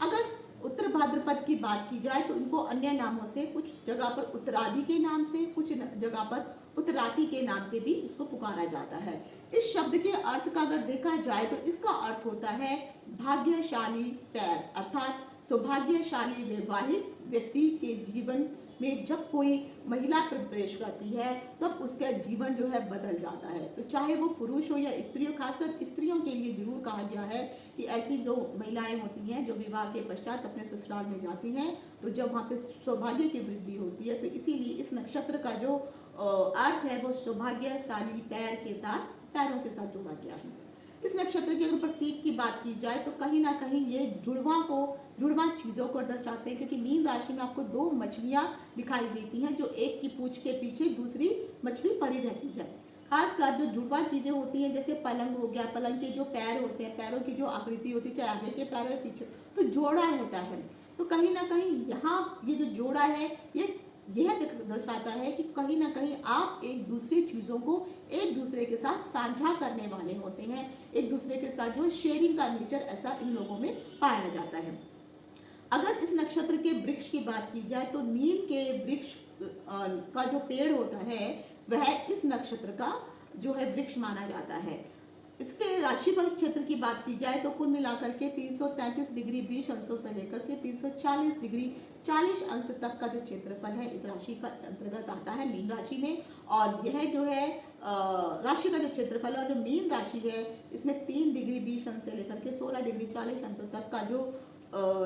अगर उत्तर भाद्रपद की बात की जाए तो इनको अन्य नामों से, कुछ जगह पर उत्तरादि के नाम से, कुछ जगह पर उत्तराती के नाम से भी इसको पुकारा जाता है। इस शब्द के अर्थ का अगर देखा जाए तो इसका अर्थ होता है भाग्यशाली पैर, अर्थात सौभाग्यशाली वैवाहिक व्यक्ति के जीवन में जब कोई महिला प्रवेश करती है तब उसका जीवन जो है बदल जाता है। तो चाहे वो पुरुष हो या स्त्री हो, खासकर स्त्रियों के लिए जरूर कहा गया है कि ऐसी जो महिलाएं होती हैं जो विवाह के पश्चात अपने ससुराल में जाती हैं तो जब वहाँ पे सौभाग्य की वृद्धि होती है, तो इसीलिए इस नक्षत्र का जो अर्थ है वो सौभाग्यशाली पैर के साथ, पैरों के साथ जोड़ा गया है। इस नक्षत्र के अगर प्रतीक की बात की जाए तो कहीं ना कहीं ये जुड़वा चीजों को दर्शाते हैं, क्योंकि मीन राशि में आपको 2 मछलियां दिखाई देती हैं जो एक की पूंछ के पीछे दूसरी मछली पड़ी रहती है। खासकर जो जुड़वा चीजें होती हैं जैसे पलंग हो गया, पलंग के जो पैर होते हैं, पैरों की जो आकृति होती है चाहे आगे के पैरों या पीछे, तो जोड़ा रहता है। तो कहीं ना कहीं यहाँ ये जो जोड़ा है यह दर्शाता है कि कहीं ना कहीं आप एक दूसरे चीज़ों को एक दूसरे के साथ साझा करने वाले होते हैं, एक दूसरे के साथ जो शेयरिंग का नेचर ऐसा इन लोगों में पाया जाता है। अगर इस नक्षत्र के वृक्ष की बात की जाए तो नीम के वृक्ष का जो पेड़ होता है वह इस नक्षत्र का जो है वृक्ष माना जाता है। इसके राशिफल क्षेत्र की बात की जाए तो कुल मिलाकर के 333 डिग्री 20 अंशों से लेकर के 340 डिग्री 40 अंश तक का जो क्षेत्रफल है इस राशि का अंतर्गत आता है मीन राशि में। और यह जो है राशि का जो क्षेत्रफल है, जो मीन राशि है, इसमें 3 डिग्री 20 अंश से लेकर के 16 डिग्री 40 अंशों तक का जो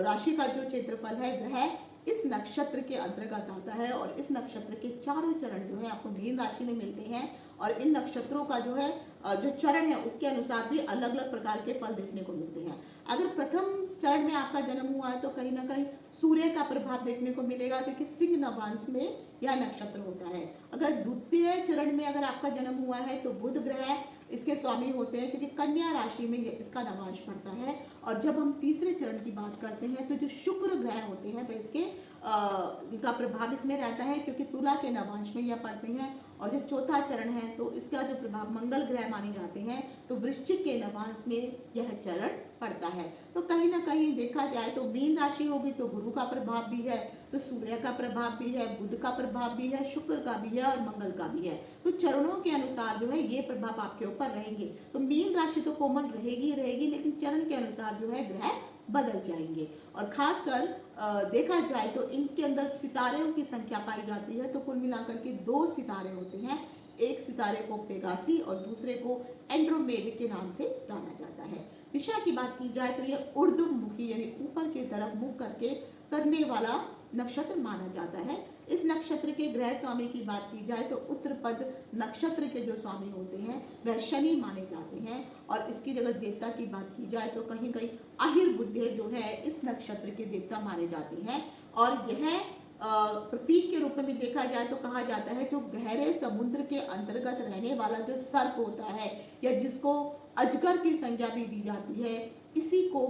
राशि का जो क्षेत्रफल है वह इस नक्षत्र के अंतर्गत आता है। और इस नक्षत्र के चारों चरण जो है आपको मीन राशि में मिलते हैं। और इन नक्षत्रों का जो है जो चरण है उसके अनुसार भी अलग अलग प्रकार के फल देखने को मिलते हैं। अगर प्रथम चरण में आपका जन्म हुआ है तो कहीं ना कहीं सूर्य का प्रभाव देखने को मिलेगा, क्योंकि सिंह नवांश में यह नक्षत्र होता है। अगर द्वितीय चरण में अगर आपका जन्म हुआ है तो बुध ग्रह इसके स्वामी होते हैं, क्योंकि कन्या राशि में इसका नवांश पड़ता है। और जब हम तीसरे चरण की बात करते हैं तो जो शुक्र ग्रह होते हैं वह इसके इनका प्रभाव इसमें रहता है, क्योंकि तुला के नवांश में यह पड़ते हैं। और जो चौथा चरण है तो इसका जो प्रभाव मंगल ग्रह माने जाते हैं, तो वृश्चिक के नवांश में यह चरण पड़ता है। तो कहीं ना कहीं देखा जाए तो मीन राशि होगी तो गुरु का प्रभाव भी है, तो सूर्य का प्रभाव भी है, बुध का प्रभाव भी है, शुक्र का भी है और मंगल का भी है। तो चरणों के अनुसार जो है ये प्रभाव आपके ऊपर रहेंगे। तो मीन राशि तो कॉमन रहेगी ही रहेगी, लेकिन चरण के अनुसार जो है ग्रह बदल जाएंगे। और खासकर देखा जाए तो इनके अंदर सितारों की संख्या पाई जाती है। तो कुल मिलाकर के 2 सितारे होते हैं, एक सितारे को पेगासी और दूसरे को एंड्रोमेड के नाम से जाना जाता है। दिशा की बात की जाए तो यह ऊर्ध्वमुखी यानी ऊपर की तरफ मुख करके करने वाला नक्षत्र माना जाता है। इस नक्षत्र के ग्रह स्वामी की बात की जाए तो उत्तरपद नक्षत्र के जो स्वामी होते हैं वह शनि माने जाते हैं। और इसकी अगर देवता की बात की जाए तो कहीं कहीं आहिर बुद्धे जो है इस नक्षत्र के देवता माने जाते हैं। और यह प्रतीक के रूप में देखा जाए तो कहा जाता है जो गहरे समुद्र के अंतर्गत रहने वाला जो सर्प होता है या जिसको अजगर की संज्ञा भी दी जाती है, इसी को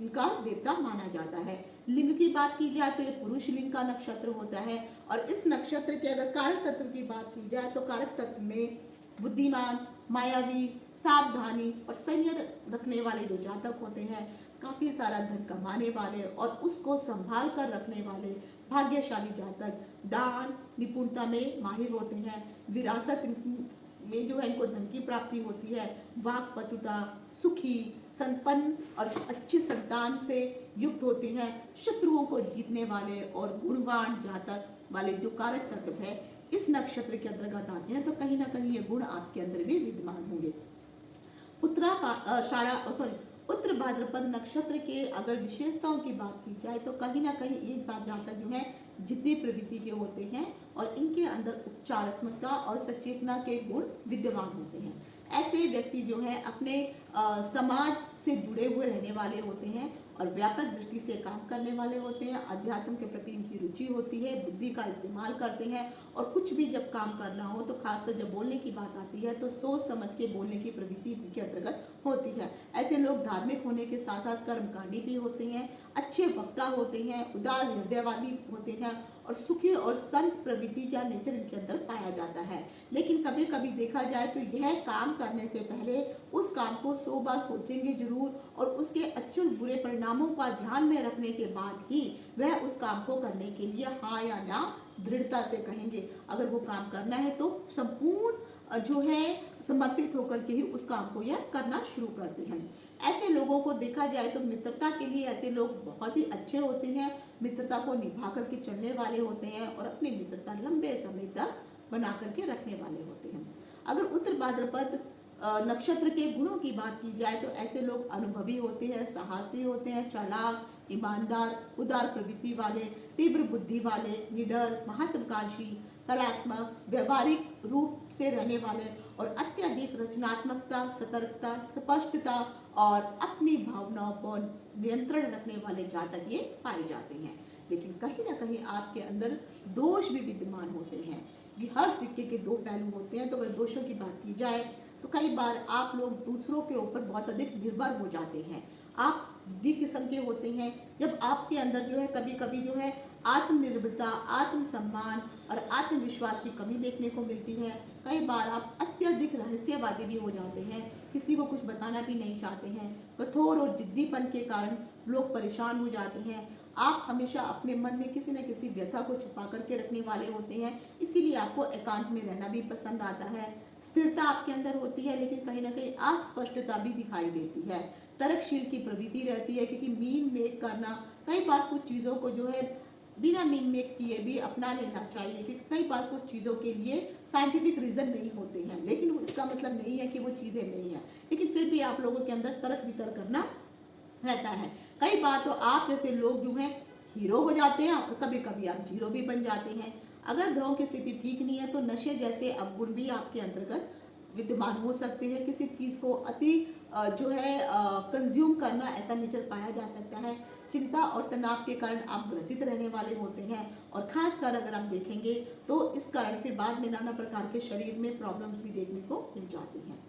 इनका देवता माना जाता है। लिंग की बात की जाए तो ये पुरुष लिंग का नक्षत्र होता है। और इस नक्षत्र के अगर कारक तत्व की बात की जाए तो कारक तत्व में बुद्धिमान, मायावी, सावधानी और संयम रखने वाले जो जातक होते हैं, काफी सारा धन कमाने वाले और उसको संभाल कर रखने वाले भाग्यशाली जातक, दान निपुणता में माहिर होते हैं, विरासत में जो है इनको धन की प्राप्ति होती है, वाक्पटुता, सुखी, संपन्न और अच्छी संतान से युक्त होते हैं, शत्रुओं को जीतने वाले और गुणवान जातक वाले जो कारक तत्व है इस नक्षत्र के अंतर्गत आते हैं। तो कहीं ना कहीं ये गुण आपके अंदर भी विद्यमान होंगे। उत्तर भाद्रपद नक्षत्र के अगर विशेषताओं की बात की जाए तो कहीं ना कहीं एक बात जातक जो है जिद्दी प्रवृत्ति के होते हैं और इनके अंदर उपचारात्मकता और सचेतना के गुण विद्यमान होते हैं। ऐसे व्यक्ति जो है अपने समाज से जुड़े हुए रहने वाले होते हैं और व्यापक दृष्टि से काम करने वाले होते हैं। अध्यात्म के प्रति इनकी रुचि होती है, बुद्धि का इस्तेमाल करते हैं और कुछ भी जब काम करना हो तो खासकर जब बोलने की बात आती है तो सोच समझ के बोलने की प्रवृत्ति इनके अंतर्गत होती है। ऐसे लोग धार्मिक होने के साथ साथ कर्मकांडी भी होते हैं, अच्छे वक्ता होते हैं, उदार हृदयवादी होते हैं और सुखी और संत प्रवृत्ति का नेचर इनके अंदर पाया जाता है। लेकिन कभी कभी देखा जाए तो यह काम करने से पहले उस काम को 100 बार सोचेंगे जरूर और उसके अच्छे और बुरे परिणामों का ध्यान में रखने के बाद ही वह उस काम को करने के लिए हाँ या ना दृढ़ता से कहेंगे। अगर वो काम करना है तो संपूर्ण जो है समर्पित होकर के ही उस काम को यह करना शुरू करते हैं। ऐसे लोगों को देखा जाए तो मित्रता के लिए ऐसे लोग बहुत ही अच्छे होते हैं, मित्रता को निभा करके चलने वाले होते हैं और अपनी मित्रता लंबे समय तक बना करके रखने वाले होते हैं। अगर उत्तर भाद्रपद नक्षत्र के गुणों की बात की जाए तो ऐसे लोग अनुभवी होते हैं, साहसी होते हैं, चालाक, ईमानदार, उदार प्रवृत्ति वाले, तीव्र बुद्धि वाले, निडर, महत्वाकांक्षी, कलात्मक, व्यवहारिक रूप से रहने वाले और अत्यधिक रचनात्मकता, सतर्कता, स्पष्टता और अपनी भावनाओं पर नियंत्रण रखने वाले जातक ये पाए जाते हैं। लेकिन कहीं ना कहीं आपके अंदर दोष भी विद्यमान होते हैं। ये हर सिक्के के 2 पहलू होते हैं। तो अगर दोषों की बात की जाए तो कई बार आप लोग दूसरों के ऊपर बहुत अधिक निर्भर हो जाते हैं। आप जिद्दी किस्म के होते हैं। जब आपके अंदर जो है कभी कभी जो है आत्मनिर्भरता, आत्मसम्मान और आत्मविश्वास की कमी देखने को मिलती है। कई बार आप अत्यधिक रहस्यवादी भी हो जाते हैं, किसी को कुछ बताना भी नहीं चाहते हैं। कठोर और जिद्दीपन के कारण लोग परेशान हो जाते हैं। आप हमेशा अपने मन में किसी न किसी व्यथा को छुपा करके रखने वाले होते हैं, इसीलिए आपको एकांत में रहना भी पसंद आता है। स्थिरता आपके अंदर होती है, लेकिन कहीं ना कहीं अस्पष्टता भी दिखाई देती है। तर्कशील की प्रवृत्ति रहती है, क्योंकि मीन मेक करना, कई बार कुछ चीज़ों को जो है बिना मीन मेक किए भी अपना लेना चाहिए, क्योंकि कई बार कुछ चीज़ों के लिए साइंटिफिक रीज़न नहीं होते हैं, लेकिन इसका मतलब नहीं है कि वो चीज़ें नहीं हैं, लेकिन फिर भी आप लोगों के अंदर तर्क वितर्क करना रहता है। कई बार तो आप जैसे लोग जो हैं हीरो हो जाते हैं और कभी कभी आप जीरो भी बन जाते हैं। अगर ग्रहों की स्थिति ठीक नहीं है तो नशे जैसे अवगुण भी आपके अंतर्गत विद्यमान हो सकते हैं। किसी चीज़ को अति जो है कंज्यूम करना, ऐसा नेचर पाया जा सकता है। चिंता और तनाव के कारण आप ग्रसित रहने वाले होते हैं, और खासकर अगर आप देखेंगे तो इस कारण फिर बाद में नाना प्रकार के शरीर में प्रॉब्लम्स भी देखने को मिल जाती हैं।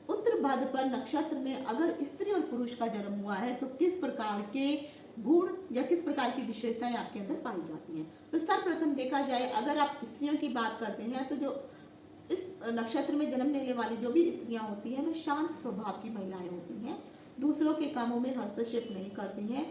उत्तर भाद्रपद नक्षत्र में अगर स्त्री और पुरुष का जन्म हुआ है तो किस प्रकार के गुण या किस प्रकार की विशेषताएं आपके अंदर पाई जाती हैं? तो सर्वप्रथम देखा जाए, अगर आप स्त्रियों की बात करते हैं तो जो इस नक्षत्र में जन्म लेने वाली जो भी स्त्रियां होती हैं, वे शांत स्वभाव की महिलाएं होती हैं, दूसरों के कामों में हस्तक्षेप नहीं करती हैं,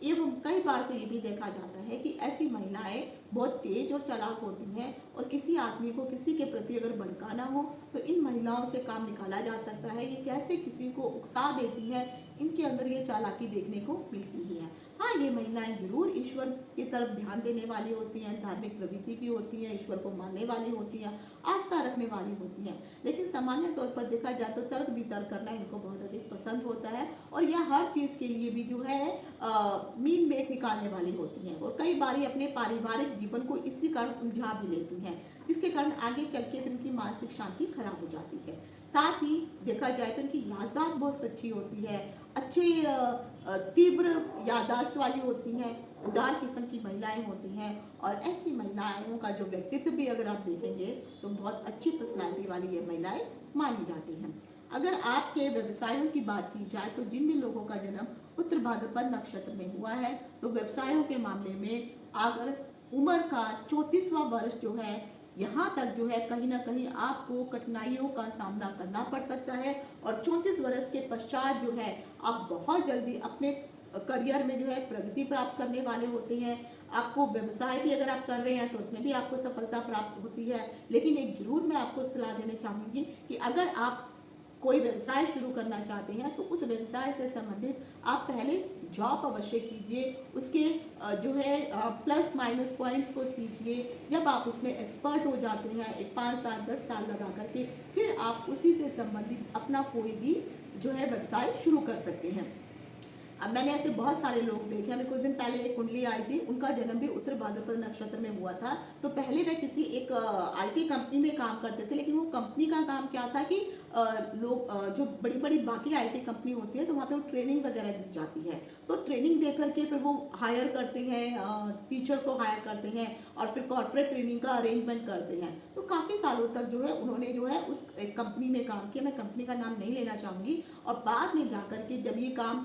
एवं कई बार तो ये भी देखा जाता है कि ऐसी महिलाएं बहुत तेज और चालाक होती हैं, और किसी आदमी को किसी के प्रति अगर भड़काना हो तो इन महिलाओं से काम निकाला जा सकता है। ये कैसे किसी को उकसा देती हैं, इनके अंदर ये चालाकी देखने को मिलती ही है। हाँ, ये महिलाएं जरूर ईश्वर की तरफ ध्यान देने वाली होती हैं, धार्मिक प्रवृत्ति की होती हैं, ईश्वर को मानने वाली होती हैं, आस्था रखने वाली होती हैं, लेकिन सामान्य तौर पर देखा जाए तो तर्क वितर्क करना इनको बहुत अधिक पसंद होता है, और यह हर चीज़ के लिए भी जो है मीन मेक निकालने वाली होती हैं, और कई बार अपने पारिवारिक जीवन को इसी कारण उलझा भी लेती हैं, जिसके कारण आगे चल के फिर उनकी मानसिक शांति खराब हो जाती है। साथ ही देखा जाए तो उनकी याददाश्त बहुत अच्छी होती है, अच्छे तीव्र याददाश्त वाली होती हैं, उदार किस्म की महिलाएं होती हैं, और ऐसी महिलाओं का जो व्यक्तित्व भी अगर आप देखेंगे तो बहुत अच्छी पर्सनालिटी वाली ये महिलाएं मानी जाती हैं। अगर आपके व्यवसायों की बात की जाए तो जिन भी लोगों का जन्म उत्तर भाद्रपद नक्षत्र में हुआ है तो व्यवसायों के मामले में अगर उम्र का 34वां वर्ष जो है, यहाँ तक जो है कहीं ना कहीं आपको कठिनाइयों का सामना करना पड़ सकता है, और 34 वर्ष के पश्चात जो है आप बहुत जल्दी अपने करियर में जो है प्रगति प्राप्त करने वाले होते हैं। आपको व्यवसाय भी अगर आप कर रहे हैं तो उसमें भी आपको सफलता प्राप्त होती है, लेकिन एक जरूर मैं आपको सलाह देना चाहूँगी कि अगर आप कोई व्यवसाय शुरू करना चाहते हैं तो उस व्यवसाय से संबंधित आप पहले जॉब अवश्य कीजिए, उसके जो है प्लस माइनस पॉइंट्स को सीखिए। जब आप उसमें एक्सपर्ट हो जाते हैं, एक 5 साल 10 साल लगा करके, फिर आप उसी से संबंधित अपना कोई भी जो है व्यवसाय शुरू कर सकते हैं। अब मैंने ऐसे बहुत सारे लोग देखे, हमें कुछ दिन पहले एक कुंडली आई थी, उनका जन्म भी उत्तर भाद्रपद नक्षत्र में हुआ था। तो पहले वे किसी एक आईटी कंपनी में काम करते थे, लेकिन वो कंपनी का काम क्या था कि लोग जो बड़ी बड़ी बाकी आईटी कंपनी होती है तो वहाँ पे वो ट्रेनिंग वगैरह दी जाती है, तो ट्रेनिंग दे करके फिर वो हायर करते हैं, टीचर को हायर करते हैं, और फिर कॉर्पोरेट ट्रेनिंग का अरेंजमेंट करते हैं। तो काफ़ी सालों तक जो है उन्होंने जो है उस कंपनी में काम किया, मैं कंपनी का नाम नहीं लेना चाहूँगी, और बाद में जाकर के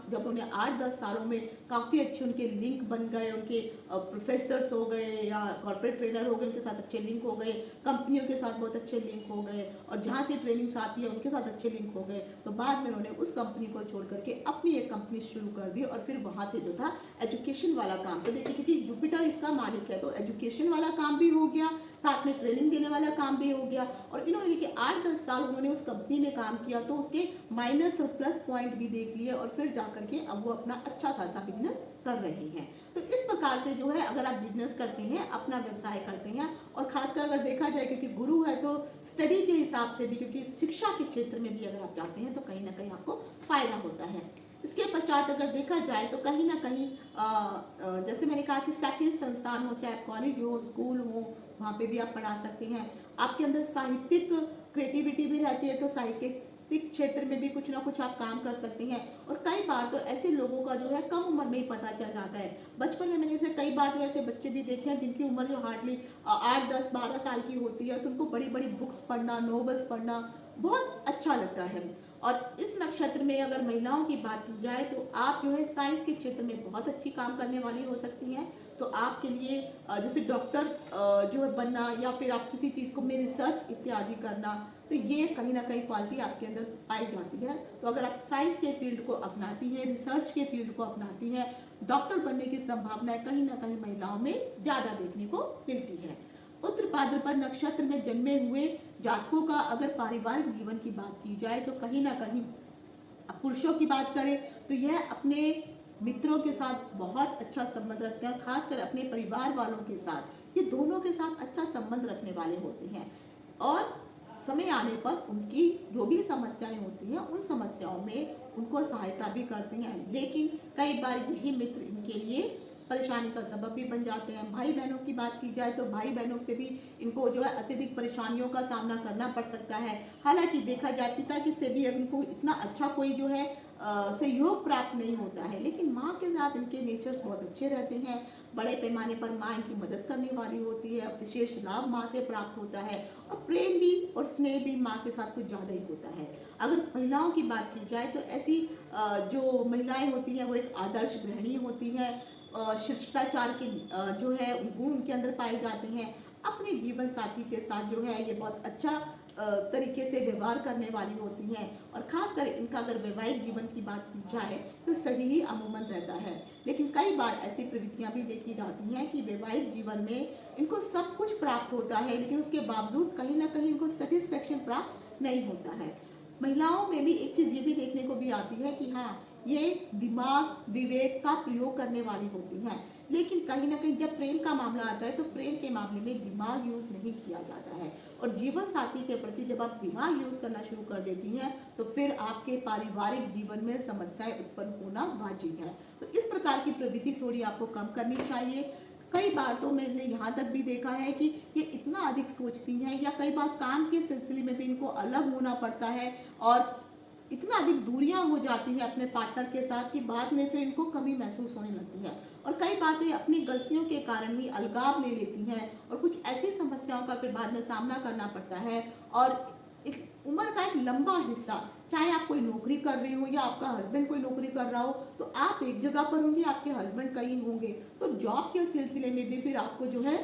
जब उन्हें 8-10 सालों में काफ़ी अच्छे उनके लिंक बन गए, उनके प्रोफेसर्स हो गए या कॉर्पोरेट ट्रेनर हो गए, उनके साथ अच्छे लिंक हो गए, कंपनियों के साथ बहुत अच्छे लिंक हो गए, और जहाँ से ट्रेनिंग्स आती है उनके साथ अच्छे लिंक हो गए, तो बाद में उन्होंने उस कंपनी को छोड़ करके अपनी एक कंपनी शुरू कर दी, और फिर वहाँ से जो था एजुकेशन वाला काम, तो देखिए क्योंकि जुपिटर इसका मालिक है तो एजुकेशन वाला काम भी हो गया, साथ में ट्रेनिंग देने वाला काम भी हो गया, और इन्होंने कि 8-10 साल उन्होंने उस कंपनी में काम किया तो उसके माइनस और प्लस पॉइंट भी देख लिए, और फिर जाकर के अब वो अपना अच्छा खासा बिजनेस कर रहे हैं। तो इस प्रकार से जो है अगर आप बिजनेस करते हैं, अपना व्यवसाय करते हैं, और खासकर अगर देखा जाए क्योंकि गुरु है तो स्टडी के हिसाब से भी, क्योंकि शिक्षा के क्षेत्र में भी अगर आप जाते हैं तो कहीं ना कहीं आपको फायदा होता है। इसके पश्चात अगर देखा जाए तो कहीं ना कहीं जैसे मैंने कहा कि शैक्षणिक संस्थान हो, चाहे कॉलेज हो, स्कूल हो, वहाँ पे भी आप पढ़ा सकते हैं। आपके अंदर साहित्यिक क्रिएटिविटी भी रहती है तो साहित्यिक क्षेत्र में भी कुछ ना कुछ आप काम कर सकते हैं, और कई बार तो ऐसे लोगों का जो है कम उम्र में ही पता चल जाता है। बचपन में मैंने ऐसे कई बार तो ऐसे बच्चे भी देखे हैं जिनकी उम्र जो हार्डली 8-10-12 साल की होती है, तो उनको बड़ी बड़ी बुक्स पढ़ना, नॉवेल्स पढ़ना बहुत अच्छा लगता है। और इस नक्षत्र में अगर महिलाओं की बात की जाए तो आप जो है साइंस के क्षेत्र में बहुत अच्छी काम करने वाली हो सकती हैं। तो आपके लिए जैसे डॉक्टर जो है बनना, या फिर आप किसी चीज़ को में रिसर्च इत्यादि करना, तो ये कहीं ना कहीं क्वालिटी आपके अंदर पाई जाती है। तो अगर आप साइंस के फील्ड को अपनाती हैं, रिसर्च के फील्ड को अपनाती हैं, डॉक्टर बनने की संभावनाएं कहीं ना कहीं महिलाओं में ज़्यादा देखने को मिलती है। उत्तर भाद्रपद नक्षत्र में जन्मे हुए जातकों का अगर पारिवारिक जीवन की बात की जाए तो कहीं ना कहीं, पुरुषों की बात करें तो यह अपने मित्रों के साथ बहुत अच्छा संबंध रखते हैं, और खासकर अपने परिवार वालों के साथ, ये दोनों के साथ अच्छा संबंध रखने वाले होते हैं। और समय आने पर उनकी जो भी समस्याएं होती हैं उन समस्याओं में उनको सहायता भी करते हैं, लेकिन कई बार यही मित्र इनके लिए परेशानी का सबब भी बन जाते हैं। भाई बहनों की बात की जाए तो भाई बहनों से भी इनको जो है अत्यधिक परेशानियों का सामना करना पड़ सकता है। हालांकि देखा जाए पिता की से भी इनको इतना अच्छा कोई जो है सहयोग प्राप्त नहीं होता है, लेकिन माँ के साथ इनके नेचर्स बहुत अच्छे रहते हैं। बड़े पैमाने पर माँ इनकी मदद करने वाली होती है, विशेष लाभ माँ से प्राप्त होता है, और प्रेम भी और स्नेह भी माँ के साथ कुछ ज़्यादा ही होता है। अगर महिलाओं की बात की जाए तो ऐसी जो महिलाएं होती हैं वो एक आदर्श गृहिणी होती हैं, शिष्टाचार के जो है गुण उनके अंदर पाए जाते हैं। अपने जीवन साथी के साथ जो है ये बहुत अच्छा तरीके से व्यवहार करने वाली होती हैं, और खासकर इनका अगर वैवाहिक जीवन की बात की जाए तो सही ही अमूमन रहता है। लेकिन कई बार ऐसी प्रवृत्तियां भी देखी जाती हैं कि वैवाहिक जीवन में इनको सब कुछ प्राप्त होता है, लेकिन उसके बावजूद कहीं ना कहीं इनको सेटिस्फेक्शन प्राप्त नहीं होता है। महिलाओं में भी एक चीज़ ये भी देखने को भी आती है कि हाँ, ये दिमाग विवेक का प्रयोग करने वाली होती हैं, लेकिन कहीं ना कहीं जब प्रेम का मामला आता है तो प्रेम के मामले में दिमाग यूज़ नहीं किया जाता है, और जीवन साथी के प्रति जब आप दिमाग यूज़ करना शुरू कर देती हैं तो फिर आपके पारिवारिक जीवन में समस्याएं उत्पन्न होना वाजिब है। तो इस प्रकार की प्रवृत्ति थोड़ी आपको कम करनी चाहिए। कई बार तो मैंने यहाँ तक भी देखा है कि ये इतना अधिक सोचती हैं, या कई बार काम के सिलसिले में भी इनको अलग होना पड़ता है, और इतना अधिक दूरियां हो जाती हैं अपने पार्टनर के साथ कि बाद में फिर इनको कमी महसूस होने लगती है, और कई बार तो ये अपनी गलतियों के कारण ही अलगाव ले लेती हैं, और कुछ ऐसी समस्याओं का फिर बाद में सामना करना पड़ता है। और एक उम्र का एक लंबा हिस्सा, चाहे आप कोई नौकरी कर रही हो या आपका हस्बैंड कोई नौकरी कर रहा हो, तो आप एक जगह पर होंगे, आपके हस्बैंड कहीं होंगे, तो जॉब के सिलसिले में भी फिर आपको जो है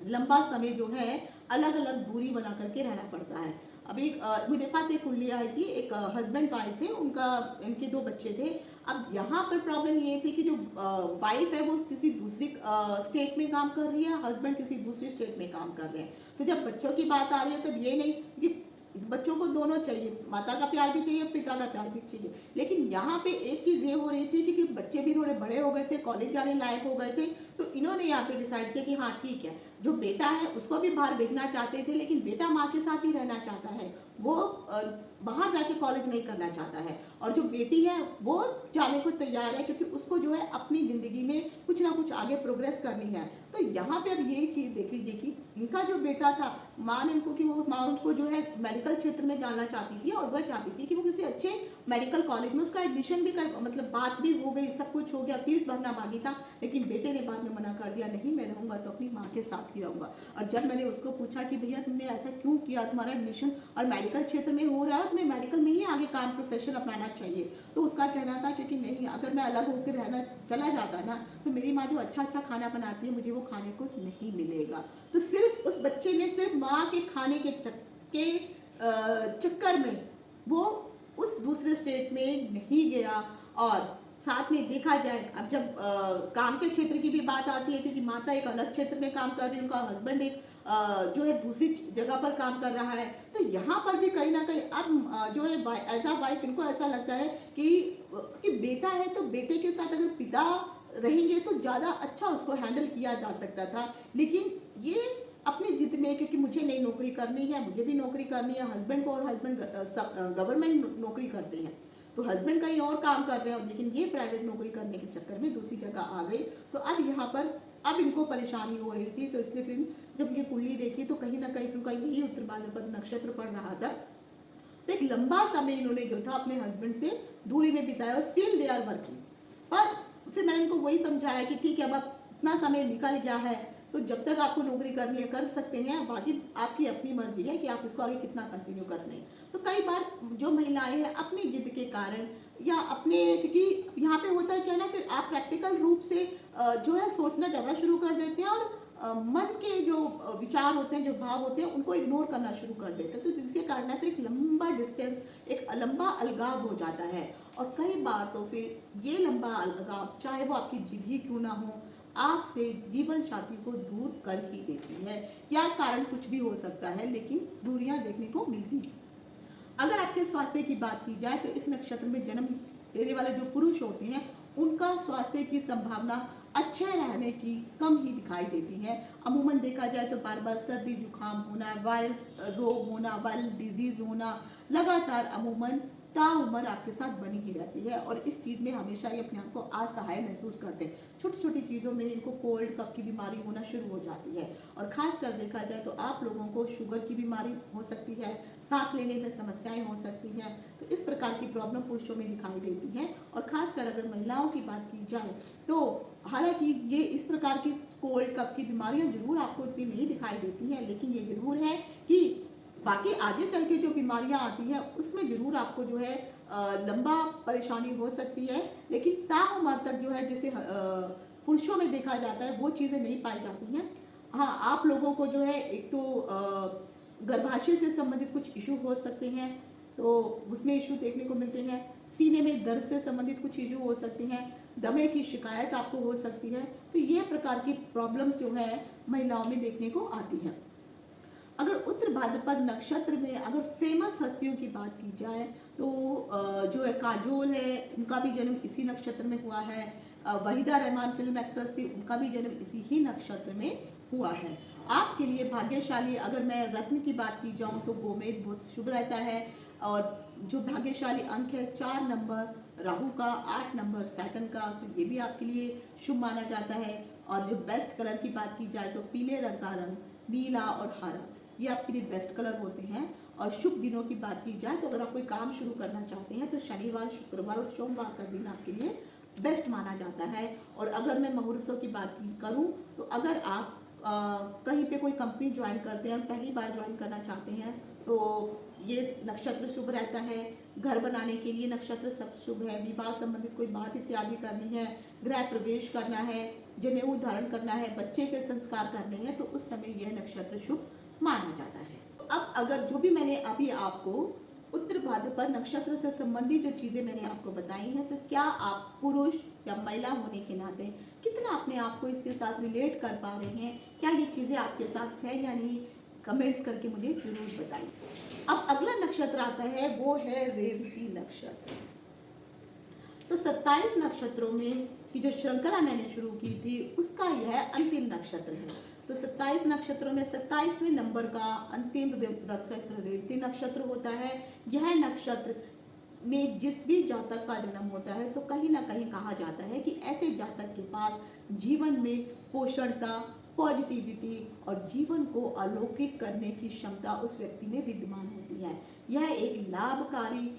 लंबा समय जो है अलग अलग दूरी बना करके रहना पड़ता है। अभी मेरे पास एक कुंडली आई थी, एक हस्बैंड वाइफ थे, इनके 2 बच्चे थे। अब यहाँ पर प्रॉब्लम ये थी कि जो वाइफ है वो किसी दूसरी स्टेट में काम कर रही है, हस्बैंड किसी दूसरी स्टेट में काम कर रहे हैं। तो जब बच्चों की बात आ रही है तब ये नहीं कि बच्चों को दोनों चाहिए, माता का प्यार भी चाहिए, पिता का प्यार भी चाहिए, लेकिन यहाँ पे एक चीज़ ये हो रही थी कि बच्चे भी थोड़े बड़े हो गए थे, कॉलेज जाने लायक हो गए थे, तो इन्होंने यहाँ पे डिसाइड किया कि हाँ ठीक है, जो बेटा है उसको भी बाहर भेजना चाहते थे, लेकिन बेटा माँ के साथ ही रहना चाहता है, वो बाहर जाके कॉलेज नहीं करना चाहता है, और जो बेटी है वो जाने को तैयार है क्योंकि उसको जो है अपनी ज़िंदगी में कुछ ना कुछ आगे प्रोग्रेस करनी है। तो यहाँ पे अब यही चीज़ देख लीजिए कि इनका जो बेटा था, माँ ने इनको कि वो माँ उनको जो है मेडिकल क्षेत्र में जाना चाहती थी, और वह चाहती थी कि वो किसी अच्छे मेडिकल कॉलेज में उसका एडमिशन भी कर, मतलब बात भी हो गई, सब कुछ हो गया, फीस भरना बाकी था, लेकिन बेटे ने बाद में मना कर दिया, नहीं मैं रहूँगा तो अपनी माँ के साथ ही रहूँगा। और जब मैंने उसको पूछा कि भैया तुमने ऐसा क्यों किया, तुम्हारा एडमिशन और मेडिकल क्षेत्र में हो रहा है, तुम्हें मेडिकल में ही आगे काम प्रोफेशन अपनाना चाहिए, तो उसका कहना था क्योंकि नहीं, अगर मैं अलग होकर रहना चला जाता ना तो मेरी माँ जो अच्छा अच्छा खाना बनाती है मुझे वो खाने को नहीं मिलेगा। तो सिर्फ उस बच्चे ने सिर्फ माँ के खाने के चक्कर में वो उस दूसरे स्टेट में नहीं गया। और साथ में देखा जाए, अब जब काम के क्षेत्र की भी बात आती है, क्योंकि माता एक अलग क्षेत्र में काम कर रही है, उनका हस्बैंड एक जो है दूसरी जगह पर काम कर रहा है, तो यहाँ पर भी कहीं ना कहीं अब जो है एज अ वाइफ इनको ऐसा लगता है कि बेटा है तो बेटे के साथ अगर पिता रहेंगे तो ज़्यादा अच्छा उसको हैंडल किया जा सकता था, लेकिन ये अपनी जिद में, क्योंकि मुझे नई नौकरी करनी है, मुझे भी नौकरी करनी है, हस्बैंड को, और हस्बैंड गवर्नमेंट नौकरी करते हैं तो हस्बैंड कहीं और काम कर रहे हैं, लेकिन ये प्राइवेट नौकरी करने के चक्कर में दूसरी जगह आ गई। तो अब यहाँ पर अब इनको परेशानी हो रही थी, तो इसलिए फिर जब ये कुंडली देखी तो कहीं ना कहीं उनका यही उत्तर भाद्रपद नक्षत्र पड़ रहा था। तो एक लंबा समय इन्होंने जो था अपने हस्बैंड से दूरी में बिताया, स्टिल दे आर वर्किंग। पर फिर मैंने इनको वही समझाया कि ठीक है, अब इतना समय निकल गया है, तो जब तक आपको नौकरी करनी है कर सकते हैं, बाकी आपकी अपनी मर्जी है कि आप इसको आगे कितना कंटिन्यू करते हैं। तो कई बार जो महिलाएं हैं अपनी जिद के कारण या अपने, क्योंकि यहाँ पे होता है क्या ना, फिर आप प्रैक्टिकल रूप से जो है सोचना ज़्यादा शुरू कर देते हैं और मन के जो विचार होते हैं, जो भाव होते हैं, उनको इग्नोर करना शुरू कर देते हैं। तो जिसके कारण ना फिर एक लंबा डिस्टेंस, एक लंबा अलगाव हो जाता है। और कई बार तो फिर ये लंबा अलगाव, चाहे वो आपकी जिद ही क्यों ना हो, आपसे जीवन साथी को दूर कर ही देती है। या कारण कुछ भी हो सकता है, लेकिन दूरियां देखने को मिलती हैं। अगर आपके स्वास्थ्य की बात की जाए तो इस नक्षत्र में जन्म लेने वाले जो पुरुष होते हैं उनका स्वास्थ्य की संभावना अच्छे रहने की कम ही दिखाई देती है। अमूमन देखा जाए तो बार बार सर्दी जुकाम होना, वायरल रोग होना, वायरल डिजीज होना लगातार अमूमन ताउम्र आपके साथ बनी ही रहती है। और इस चीज़ में हमेशा ये अपने आप को असहाय महसूस करते हैं। छोटी छोटी चीज़ों में इनको कोल्ड कफ की बीमारी होना शुरू हो जाती है। और खासकर देखा जाए तो आप लोगों को शुगर की बीमारी हो सकती है, सांस लेने में समस्याएं हो सकती हैं। तो इस प्रकार की प्रॉब्लम पुरुषों में दिखाई देती है। और खासकर अगर महिलाओं की बात की जाए तो हालांकि ये इस प्रकार की कोल्ड कफ की बीमारियां जरूर आपको इतनी नहीं दिखाई देती हैं, लेकिन ये जरूर है कि बाकी आगे चल के जो बीमारियां आती हैं उसमें जरूर आपको जो है लंबा परेशानी हो सकती है। लेकिन ताउम्र तक जो है जिसे पुरुषों में देखा जाता है वो चीज़ें नहीं पाई जाती हैं। हाँ, आप लोगों को जो है एक तो गर्भाशय से संबंधित कुछ इशू हो सकते हैं, तो उसमें इशू देखने को मिलते हैं। सीने में दर्द से संबंधित कुछ इशू हो सकते हैं, दमे की शिकायत आपको हो सकती है। तो ये प्रकार की प्रॉब्लम्स जो है महिलाओं में देखने को आती हैं। अगर उत्तर भाद्रपद नक्षत्र में अगर फेमस हस्तियों की बात की जाए तो जो है काजोल है, उनका भी जन्म इसी नक्षत्र में हुआ है। वहीदा रहमान फिल्म एक्ट्रेस थी, उनका भी जन्म इसी ही नक्षत्र में हुआ है। आपके लिए भाग्यशाली अगर मैं रत्न की बात की जाऊं तो गोमेद बहुत शुभ रहता है। और जो भाग्यशाली अंक है 4 नंबर राहु का, 8 नंबर सैटर्न का, तो ये भी आपके लिए शुभ माना जाता है। और जो बेस्ट कलर की बात की जाए तो पीले रंग का रंग, नीला और हरा, ये आपके लिए बेस्ट कलर होते हैं। और शुभ दिनों की बात की जाए तो अगर आप कोई काम शुरू करना चाहते हैं तो शनिवार, शुक्रवार और सोमवार का दिन आपके लिए बेस्ट माना जाता है। और अगर मैं मुहूर्तों की बात करूं तो अगर आप कहीं पे कोई कंपनी ज्वाइन करते हैं, पहली बार ज्वाइन करना चाहते हैं, तो ये नक्षत्र शुभ रहता है। घर बनाने के लिए नक्षत्र सब शुभ है। विवाह संबंधित कोई बात इत्यादि करनी है, गृह प्रवेश करना है, जनेऊ धारण करना है, बच्चे के संस्कार करने हैं, तो उस समय यह नक्षत्र शुभ माना जाता है। तो अब अगर जो भी मैंने अभी आपको उत्तर भाद्रपद नक्षत्र से संबंधित जो चीजें मैंने आपको बताई हैं, तो क्या आप पुरुष या महिला होने के नाते कितना अपने आप को इसके साथ रिलेट कर पा रहे हैं, क्या ये चीजें आपके साथ है या नहीं, कमेंट्स करके मुझे जरूर बताइए। अब अगला नक्षत्र आता है, वो है रेवती नक्षत्र। तो 27 नक्षत्रों में की जो श्रृंखला मैंने शुरू की थी उसका यह अंतिम नक्षत्र है। तो 27 नक्षत्रों में 27वें नंबर का अंतिम नक्षत्र रेवती नक्षत्र होता है। यह नक्षत्र में जिस भी जातक का जन्म होता है तो कहीं ना कहीं कहा जाता है कि ऐसे जातक के पास जीवन में पोषणता, पॉजिटिविटी और जीवन को अलौकिक करने की क्षमता उस व्यक्ति में विद्यमान होती है। यह एक लाभकारी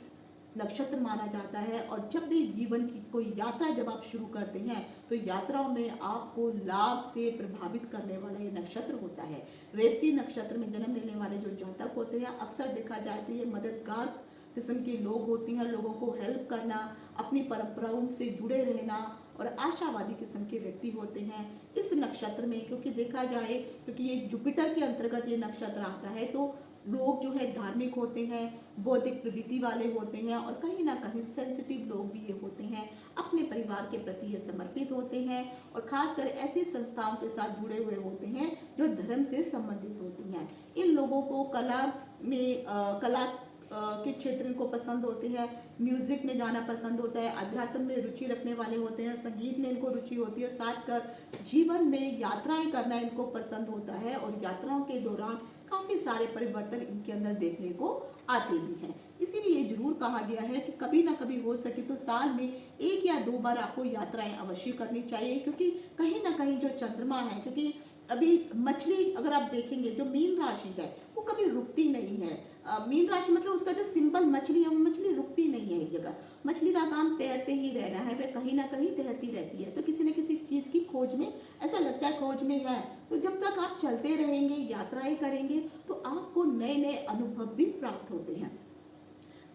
नक्षत्र माना जाता है। और जब भी जीवन की कोई यात्रा जब आप शुरू करते हैं तो यात्राओं में आपको लाभ से प्रभावित करने वाला ये नक्षत्र होता है। रेवती नक्षत्र में जन्म लेने वाले जो जातक होते हैं अक्सर देखा जाए तो ये मददगार किस्म के लोग होती हैं, लोगों को हेल्प करना, अपनी परंपराओं से जुड़े रहना और आशावादी किस्म के व्यक्ति होते हैं इस नक्षत्र में। क्योंकि देखा जाए क्योंकि ये जुपिटर के अंतर्गत ये नक्षत्र आता है, तो लोग जो है धार्मिक होते हैं, बौद्धिक प्रवृत्ति वाले होते हैं और कहीं ना कहीं सेंसिटिव लोग भी ये होते हैं, अपने परिवार के प्रति ये समर्पित होते हैं और खासकर ऐसी संस्थाओं के साथ जुड़े हुए होते हैं जो धर्म से संबंधित होती हैं। इन लोगों को कला में कला के क्षेत्र को पसंद होते हैं, म्यूजिक में जाना पसंद होता है, अध्यात्म में रुचि रखने वाले होते हैं, संगीत में इनको रुचि होती है, साथ कर जीवन में यात्राएं करना इनको पसंद होता है और यात्राओं के दौरान काफी सारे परिवर्तन इनके अंदर देखने को आते भी हैं। इसीलिए ये जरूर कहा गया है कि कभी ना कभी हो सके तो साल में 1 या 2 बार आपको यात्राएं अवश्य करनी चाहिए, क्योंकि कहीं ना कहीं जो चंद्रमा है, क्योंकि अभी मछली अगर आप देखेंगे जो मीन राशि है वो कभी रुकती नहीं है। मीन राशि मतलब उसका जो सिंबल मछली है, वो मछली रुकती नहीं है एक जगह। मछली का काम तैरते ही रहना है, वह कहीं ना कहीं तैरती रहती है। तो किसी न किसी चीज की खोज में, ऐसा लगता है खोज में है, तो जब तक आप चलते रहेंगे, यात्राएं करेंगे, तो आपको नए नए अनुभव भी प्राप्त होते हैं।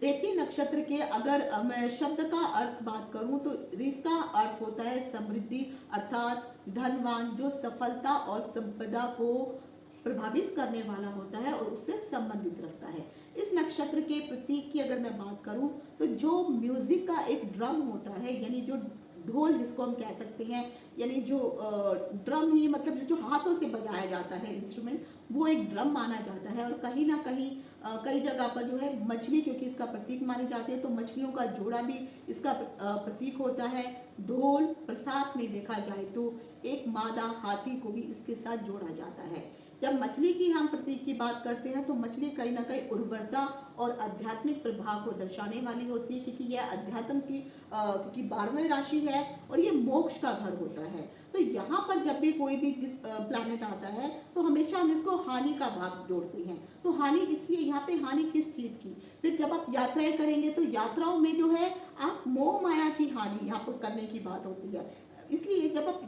रेवती नक्षत्र के अगर मैं शब्द का अर्थ बात करूं तो इसका अर्थ होता है समृद्धि, अर्थात धनवान, जो सफलता और संपदा को प्रभावित करने वाला होता है और उससे संबंधित रखता है। इस नक्षत्र के प्रतीक की अगर मैं बात करूं तो जो म्यूजिक का एक ड्रम होता है, यानी जो ढोल जिसको हम कह सकते हैं, यानी जो ड्रम ही मतलब जो हाथों से बजाया जाता है इंस्ट्रूमेंट, वो एक ड्रम माना जाता है। और कहीं ना कहीं कई जगह पर जो है मछली, क्योंकि इसका प्रतीक मानी जाती है, तो मछलियों का जोड़ा भी इसका प्रतीक होता है। ढोल प्रसाद में देखा जाए तो एक मादा हाथी को भी इसके साथ जोड़ा जाता है। जब मछली की हम प्रतीक की बात करते हैं तो मछली कहीं ना कहीं उर्वरता और आध्यात्मिक प्रभाव को दर्शाने वाली होती है, क्योंकि यह अध्यात्म की क्योंकि 12वें राशि है और ये मोक्ष का घर होता है। तो यहाँ पर जब भी कोई भी जिस प्लैनेट आता है तो हमेशा हम इसको हानि का भाग जोड़ते हैं। तो हानि इसलिए, यहाँ पे हानि किस चीज की, फिर जब आप यात्राएं करेंगे तो यात्राओं में जो है आप मोह माया की हानि यहाँ पर करने की बात होती है। इसलिए जब आप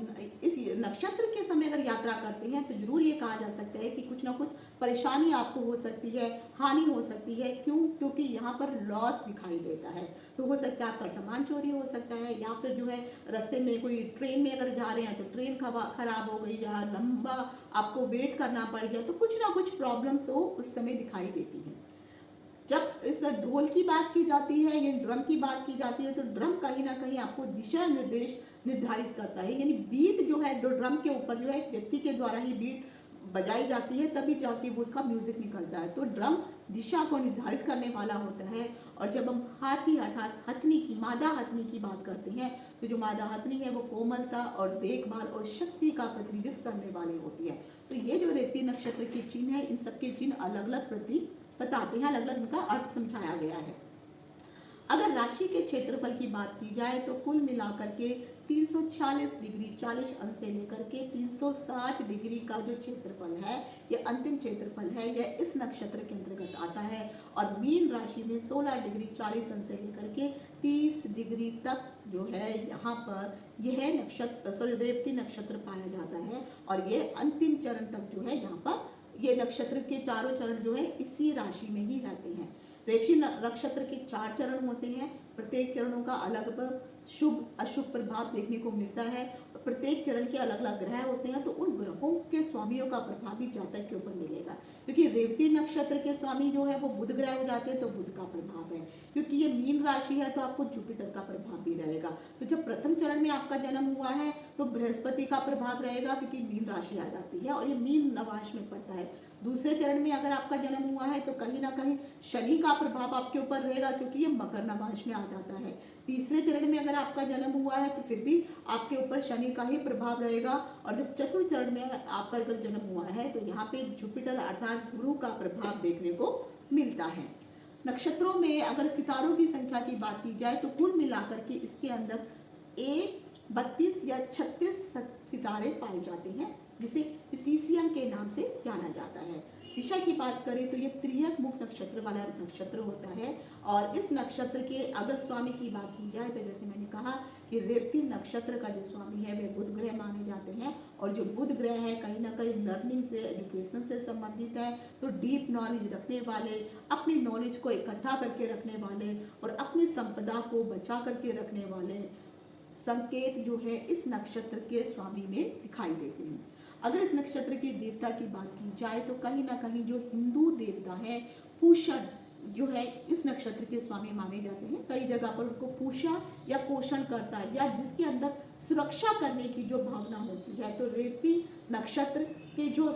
इस नक्षत्र के समय अगर यात्रा करते हैं तो जरूर ये कहा जा सकता है कि कुछ ना कुछ परेशानी आपको हो सकती है, हानि हो सकती है। क्यों? क्योंकि यहाँ पर लॉस दिखाई देता है। तो हो सकता है आपका सामान चोरी हो सकता है, या फिर जो है रास्ते में कोई ट्रेन में अगर जा रहे हैं तो ट्रेन खराब हो गई, या लंबा आपको वेट करना पड़ गया, तो कुछ ना कुछ प्रॉब्लम्स तो उस समय दिखाई देती हैं। जब इस ढोल की बात की जाती है या ड्रम की बात की जाती है तो ड्रम कहीं ना कहीं आपको दिशा निर्देश निर्धारित करता है। यानी बीट जो है, जो ड्रम के ऊपर जो है व्यक्ति के द्वारा ही बीट बजाई जाती है, तभी जाके वो उसका म्यूजिक निकलता है। तो ड्रम दिशा को निर्धारित करने वाला होता है। और जब हम हाथी अर्थात हथनी की, मादा हथनी की बात करते हैं तो जो मादा हथनी है वो कोमलता और देखभाल और शक्ति का प्रतिनिधित्व करने वाली होती है। तो ये जो रेवती नक्षत्र के चिन्ह है, इन सबके चिन्ह अलग अलग प्रतीक बताते हैं, अलग अलग इनका अर्थ समझाया गया है। अगर राशि के क्षेत्रफल की बात की जाए तो कुल मिलाकर के 346 डिग्री 40 अंश से लेकर के 360 डिग्री का जो क्षेत्रफल है, ये अंतिम क्षेत्रफल है, यह इस नक्षत्र के अंतर्गत आता है। और मीन राशि में 16 डिग्री 40 अंश से लेकर के 30 डिग्री तक जो है यहाँ पर यह नक्षत्र रेवती नक्षत्र पाया जाता है। और ये अंतिम चरण तक जो है यहाँ पर ये नक्षत्र के चारों चरण जो है इसी राशि में ही रहते हैं। रेवती नक्षत्र के 4 चरण होते हैं, प्रत्येक चरणों का अलग शुभ अशुभ प्रभाव देखने को मिलता है। प्रत्येक चरण के अलग अलग ग्रह होते हैं, तो उन ग्रहों के स्वामियों का प्रभाव भी जातक के ऊपर मिलेगा। क्योंकि रेवती नक्षत्र के स्वामी जो है वो बुध ग्रह हो जाते हैं, तो बुध का प्रभाव है। क्योंकि ये मीन राशि है तो आपको जुपिटर का प्रभाव भी रहेगा। तो जब प्रथम चरण में आपका जन्म हुआ है तो बृहस्पति का प्रभाव रहेगा, क्योंकि मीन राशि आ जाती है और ये मीन नवाश में पड़ता है। दूसरे चरण में अगर आपका जन्म हुआ है तो कहीं ना कहीं शनि का प्रभाव आपके ऊपर रहेगा, क्योंकि ये मकर नवाश में आ जाता है। तीसरे चरण में अगर आपका जन्म हुआ है तो फिर भी आपके ऊपर शनि का ही प्रभाव रहेगा। और जब चतुर्थ चरण में आपका अगर जन्म हुआ है तो यहाँ पे जुपिटर अर्थात गुरु का प्रभाव देखने को मिलता है। नक्षत्रों में अगर सितारों की संख्या की बात की जाए तो कुल मिलाकर के इसके अंदर 32 या 36 सितारे पाए जाते हैं, जिसे सीसियम के नाम से जाना जाता है। दिशा की बात करें तो ये त्रियक मुख नक्षत्र वाला नक्षत्र होता है। और इस नक्षत्र के अगर स्वामी की बात की जाए तो जैसे मैंने कहा कि रेवती नक्षत्र का जो स्वामी है वे बुध ग्रह माने जाते हैं। और जो बुध ग्रह है कहीं ना कहीं लर्निंग से, एजुकेशन से संबंधित है। तो डीप नॉलेज रखने वाले, अपनी नॉलेज को इकट्ठा करके रखने वाले और अपनी संपदा को बचा करके रखने वाले संकेत जो है इस नक्षत्र के स्वामी में दिखाई देते हैं। अगर इस नक्षत्र के देवता की बात की जाए तो कहीं ना कहीं जो हिंदू देवता है पूषण जो है इस नक्षत्र के स्वामी माने जाते हैं। कई जगह पर उनको पूषा या पोषण करता है, या जिसके अंदर सुरक्षा करने की जो भावना होती है। तो रेवती नक्षत्र के जो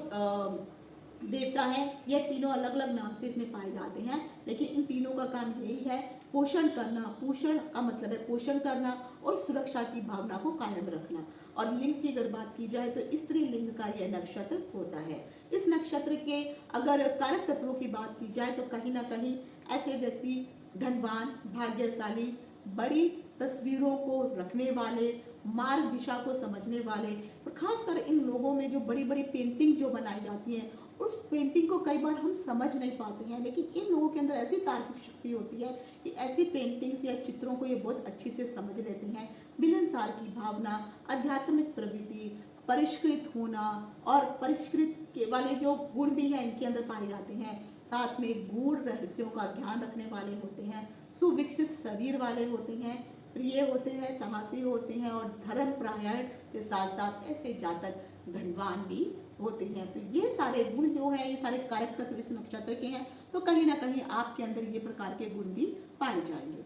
देवता है ये तीनों अलग अलग नाम से इसमें पाए जाते हैं, लेकिन इन तीनों का काम यही है पोषण करना। पोषण का मतलब है पोषण करना और सुरक्षा की भावना को कायम रखना। और लिंग की अगर बात की जाए तो स्त्री लिंग का यह नक्षत्र होता है। इस नक्षत्र के अगर कारक तत्वों की बात की जाए तो कहीं ना कहीं ऐसे व्यक्ति धनवान, भाग्यशाली, बड़ी तस्वीरों को रखने वाले, मार्ग दिशा को समझने वाले, और खासकर इन लोगों में जो बड़ी बड़ी पेंटिंग जो बनाई जाती हैं उस पेंटिंग को कई बार हम समझ नहीं पाते हैं, लेकिन इन लोगों के अंदर ऐसी तार्किक शक्ति होती है कि ऐसी पेंटिंग्स या चित्रों को ये बहुत अच्छी से समझ लेते हैं। मिलनसार की भावना, आध्यात्मिक प्रवृत्ति, परिष्कृत होना और परिष्कृत के वाले जो गुण भी हैं इनके अंदर पाए जाते हैं। साथ में गूढ़ रहस्यों का ज्ञान रखने वाले होते हैं, सुविकसित शरीर वाले होते हैं, प्रिय होते हैं, साहसी होते हैं और धर्म परायण के साथ साथ ऐसे जातक धनवान भी होते हैं। तो ये सारे गुण जो है, ये सारे कारक तत्व इस नक्षत्र के हैं, तो कहीं ना कहीं आपके अंदर ये प्रकार के गुण भी पाए जाएंगे।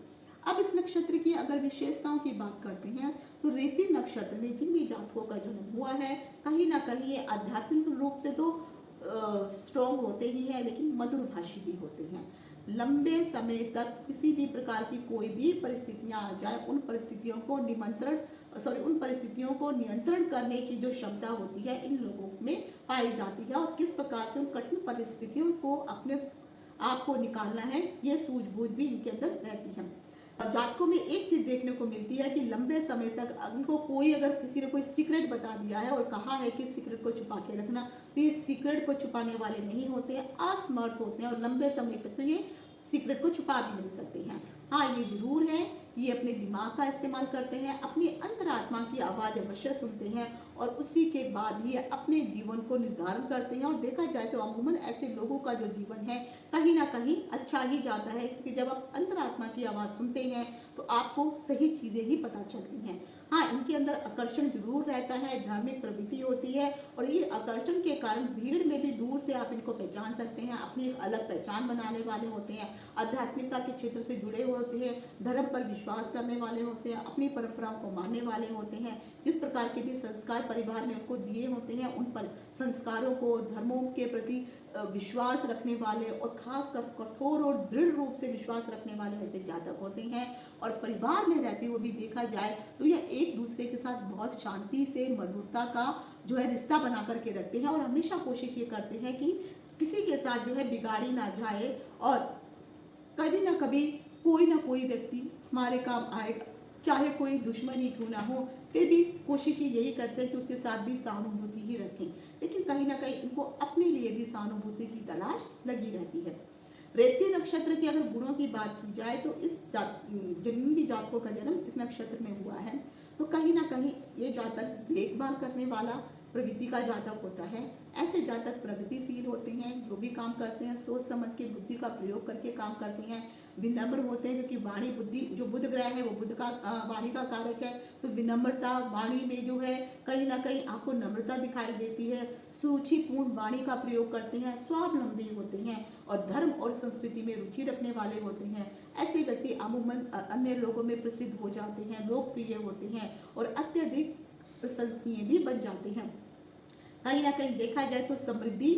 अब इस नक्षत्र की अगर विशेषताओं की बात करते हैं तो रेवती नक्षत्र में जिन भी जातकों का जन्म हुआ है कहीं ना कहीं ये आध्यात्मिक रूप से तो स्ट्रॉन्ग होते ही हैं, लेकिन मधुरभाषी भी होते हैं। लंबे समय तक किसी भी प्रकार की कोई भी परिस्थितियां आ जाए उन परिस्थितियों को नियंत्रण करने की जो क्षमता होती है इन लोगों में पाई जाती है, और किस प्रकार से उन कठिन परिस्थितियों को अपने आप को निकालना है ये सूझबूझ भी इनके अंदर रहती है। जातकों में एक चीज देखने को मिलती है कि लंबे समय तक उनको अगर किसी ने कोई सीक्रेट बता दिया है और कहा है कि सीक्रेट को छुपा के रखना, तो ये सीक्रेट को छुपाने वाले नहीं होते हैं, असमर्थ होते हैं और लंबे समय तक तो ये सीक्रेट को छुपा भी नहीं सकते हैं। हाँ, ये जरूर है, ये अपने दिमाग का इस्तेमाल करते हैं, अपनी अंतरात्मा की आवाज़ अवश्य सुनते हैं और उसी के बाद ही अपने जीवन को निर्धारण करते हैं। और देखा जाए तो अमूमन ऐसे लोगों का जो जीवन है कहीं ना कहीं अच्छा ही जाता है, क्योंकि जब आप अंतरात्मा की आवाज़ सुनते हैं तो आपको सही चीज़ें ही पता चलती हैं। हाँ, इनके अंदर आकर्षण जरूर रहता है, धार्मिक प्रवृत्ति होती है और ये आकर्षण के कारण भीड़ में भी दूर से आप इनको पहचान सकते हैं, अपनी एक अलग पहचान बनाने वाले होते हैं, आध्यात्मिकता के क्षेत्र से जुड़े हुए होते हैं, धर्म पर विश्वास करने वाले होते हैं, अपनी परंपराओं को मानने वाले होते हैं। जिस प्रकार के भी संस्कार परिवार ने उनको दिए होते हैं उन पर संस्कारों को, धर्मों के प्रति विश्वास रखने वाले और खासकर कठोर और दृढ़ रूप से विश्वास रखने वाले ऐसे जातक होते हैं। और परिवार में रहते हुए भी देखा जाए तो यह एक दूसरे के साथ बहुत शांति से मधुरता का जो है रिश्ता बना करके रखते हैं और हमेशा कोशिश ये करते हैं कि किसी के साथ जो है बिगाड़ी ना जाए और कभी ना कभी कोई ना कोई व्यक्ति हमारे काम आएगा, चाहे कोई दुश्मन ही क्यों ना हो, फिर भी कोशिश ही यही करते हैं कि उसके साथ भी सहानुभूति ही रखें, लेकिन कहीं ना कहीं इनको अपने लिए भी सहानुभूति की तलाश लगी रहती है। रेवती नक्षत्र के अगर गुणों की बात की जाए तो जिन भी जातकों का जन्म इस नक्षत्र में हुआ है तो कहीं ना कहीं ये जातक देखभाल करने वाला प्रवृत्ति का जातक होता है। ऐसे जातक प्रगतिशील होते हैं, जो भी काम करते हैं सोच समझ के बुद्धि का प्रयोग करके काम करते हैं, विनम्र होते हैं क्योंकि वाणी बुद्धि जो बुध ग्रह है वो बुध का वाणी का कारक है, तो विनम्रता वाणी में जो है कहीं ना कहीं आपको नम्रता दिखाई देती है, सुरुचिपूर्ण वाणी का प्रयोग करते हैं, स्वावलंबी होते हैं और धर्म और संस्कृति में रुचि रखने वाले होते हैं। ऐसे व्यक्ति अमूमन अन्य लोगों में प्रसिद्ध हो जाते हैं, लोकप्रिय होते हैं और अत्यधिक प्रशंसनीय भी बन जाते हैं। कहीं ना कहीं देखा जाए तो समृद्धि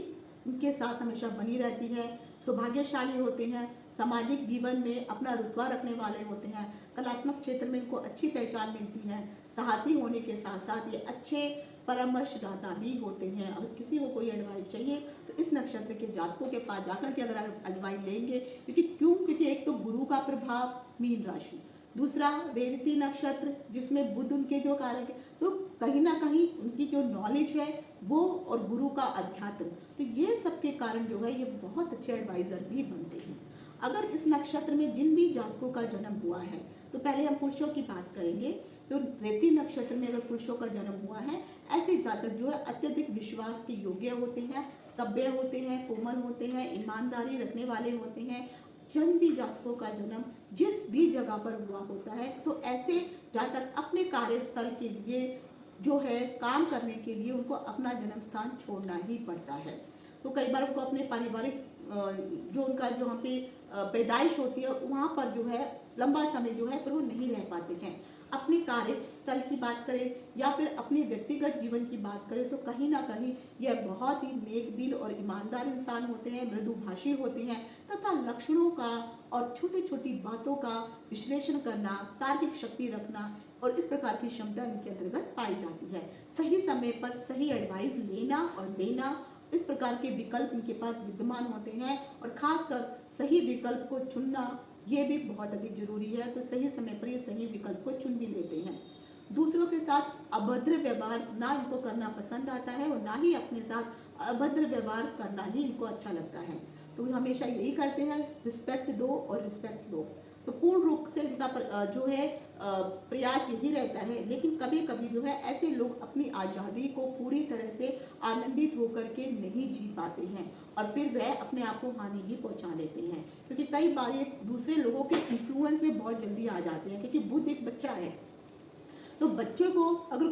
उनके साथ हमेशा बनी रहती है, सौभाग्यशाली होते हैं, सामाजिक जीवन में अपना रुतबा रखने वाले होते हैं, कलात्मक क्षेत्र में इनको अच्छी पहचान मिलती है, साहसी होने के साथ साथ ये अच्छे परामर्शदाता भी होते हैं। अगर किसी को कोई एडवाइस चाहिए तो इस नक्षत्र के जातकों के पास जाकर के अगर एडवाइस लेंगे, क्योंकि एक तो गुरु का प्रभाव मीन राशि, दूसरा रेवती नक्षत्र जिसमें बुध उनके जो कारक है, तो कहीं ना कहीं उनकी जो नॉलेज है वो और गुरु का अध्यात्म, तो ये सब के कारण जो है ये बहुत अच्छे एडवाइजर भी बनते हैं। अगर इस नक्षत्र में जिन भी जातकों का जन्म हुआ है तो पहले हम पुरुषों की बात करेंगे। तो रेवती नक्षत्र में अगर पुरुषों का जन्म हुआ है ऐसे जातक जो है अत्यधिक विश्वास के योग्य होते हैं, सभ्य होते हैं, कोमल होते हैं, ईमानदारी रखने वाले होते हैं। जिन भी जातकों का जन्म जिस भी जगह पर हुआ होता है तो ऐसे जातक अपने कार्यस्थल के लिए जो है काम करने के लिए उनको अपना जन्म स्थान छोड़ना ही पड़ता है। तो कई बार उनको अपने पारिवारिक जो उनका जो वहाँ पे पैदाइश होती है वहाँ पर जो है लंबा समय जो है फिर वो नहीं रह पाते हैं। अपने कार्यस्थल की बात करें या फिर अपने व्यक्तिगत जीवन की बात करें तो कहीं ना कहीं यह बहुत ही नेक दिल और ईमानदार इंसान होते हैं, मृदुभाषी होते हैं तथा लक्षणों का और छोटी छोटी बातों का विश्लेषण करना, तार्किक शक्ति रखना और इस प्रकार की क्षमता इनके अंतर्गत पाई जाती है। सही समय पर सही एडवाइस लेना और देना इस प्रकार के विकल्प इनके पास विद्यमान होते हैं और खासकर सही विकल्प को चुनना ये भी बहुत अधिक जरूरी है। तो सही समय पर ये सही विकल्प को चुन भी लेते हैं। दूसरों के साथ अभद्र व्यवहार ना इनको करना पसंद आता है और ना ही अपने साथ अभद्र व्यवहार करना ही इनको अच्छा लगता है। तो हमेशा यही करते हैं, रिस्पेक्ट दो और रिस्पेक्ट दो। तो पूर्ण रूप से इनका जो है प्रयास यही रहता है। लेकिन कभी कभी जो है ऐसे लोग अपनी आज़ादी को पूरी तरह से आनंदित होकर के नहीं जी पाते हैं और फिर वह अपने आप को हानि भी पहुंचा लेते हैं, क्योंकि कई बार ये दूसरे लोगों के इन्फ्लुएंस में बहुत जल्दी आ जाते हैं। क्योंकि बुद्ध एक बच्चा है, तो बच्चे को अगर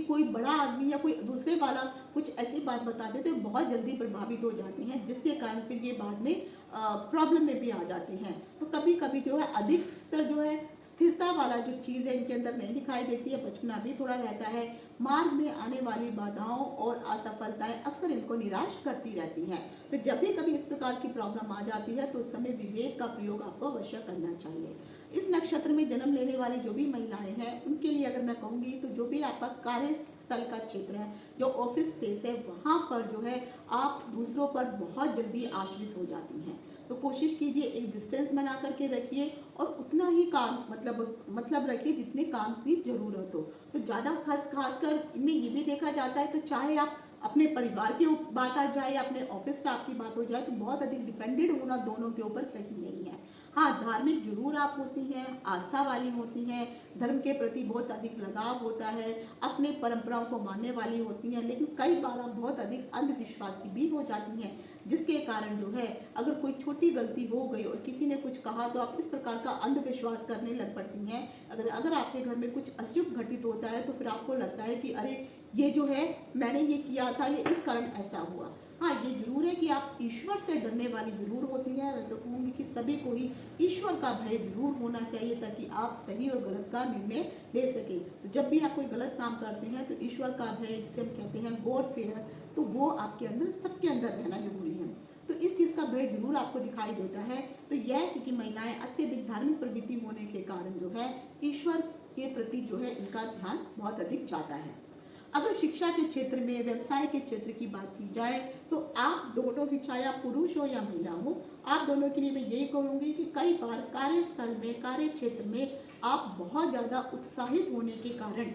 कोई बड़ा आदमी या कोई दूसरे वाला कुछ ऐसी बात बता दे तो बहुत जल्दी प्रभावित हो जाते हैं, जिसके कारण फिर ये बाद में प्रॉब्लम में भी आ जाते हैं। तो कभी कभी जो है अधिकतर जो है स्थिरता वाला जो चीज़ है इनके अंदर नहीं दिखाई देती है, बचपना भी थोड़ा रहता है। मार्ग में आने वाली बाधाओं और असफलताएं अक्सर इनको निराश करती रहती हैं। तो जब भी कभी इस प्रकार की प्रॉब्लम आ जाती है तो उस समय विवेक का प्रयोग आपको अवश्य करना चाहिए। इस नक्षत्र में जन्म लेने वाली जो भी महिलाएं हैं उनके लिए अगर मैं कहूँगी तो जो भी आपका कार्यस्थल का क्षेत्र है, जो ऑफिस स्पेस है, वहाँ पर जो है आप दूसरों पर बहुत जल्दी आश्रित हो जाती हैं। तो कोशिश कीजिए एक डिस्टेंस बना करके रखिए और उतना ही काम मतलब रखिए जितने काम की जरूरत हो। तो ज़्यादा खासकर इनमें ये भी देखा जाता है, तो चाहे आप अपने परिवार की बात आ जाए या अपने ऑफिस स्टाफ की बात हो जाए, तो बहुत अधिक डिपेंडेंट होना दोनों के ऊपर सही नहीं है। हाँ, धार्मिक जरूर आप होती हैं, आस्था वाली होती हैं, धर्म के प्रति बहुत अधिक लगाव होता है, अपने परंपराओं को मानने वाली होती हैं, लेकिन कई बार आप बहुत अधिक अंधविश्वासी भी हो जाती हैं, जिसके कारण जो है अगर कोई छोटी गलती हो गई और किसी ने कुछ कहा तो आप इस प्रकार का अंधविश्वास करने लग पड़ती हैं। अगर आपके घर में कुछ अशुभ घटित होता है तो फिर आपको लगता है कि अरे ये जो है मैंने ये किया था, ये इस कारण ऐसा हुआ। हाँ, ये जरूर है कि आप ईश्वर से डरने वाली जरूर होती हैं। मैं तो कहूँगी कि सभी को ही ईश्वर का भय जरूर होना चाहिए ताकि आप सही और गलत का निर्णय ले सकें। तो जब भी आप कोई गलत काम करते हैं तो ईश्वर का भय, जिसे हम कहते हैं गॉड फेयर, तो वो आपके अंदर, सबके अंदर रहना जरूरी है। तो इस चीज़ का भय जरूर आपको दिखाई देता है। तो यह क्योंकि महिलाएं अत्यधिक धार्मिक प्रवृत्ति होने के कारण जो है ईश्वर के प्रति जो है इनका ध्यान बहुत अधिक जाता है। अगर शिक्षा के क्षेत्र में, व्यवसाय के क्षेत्र की बात की जाए तो आप दोनों ही, चाहे आप पुरुष हो या महिला हो, आप दोनों के लिए मैं यही कहूँगी कि कई बार कार्यस्थल में, कार्य क्षेत्र में आप बहुत ज़्यादा उत्साहित होने के कारण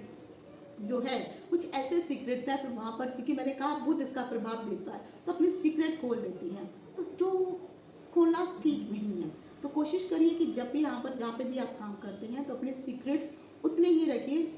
जो है कुछ ऐसे सीक्रेट्स हैं, फिर वहाँ पर, क्योंकि मैंने कहा बुद्ध इसका प्रभाव देता है, तो अपने सीक्रेट खोल देती हैं, तो जो खोलना ठीक नहीं है। तो कोशिश करिए कि जब भी जहाँ पे भी आप काम करते हैं तो अपने सीक्रेट्स उतने ही रखिए,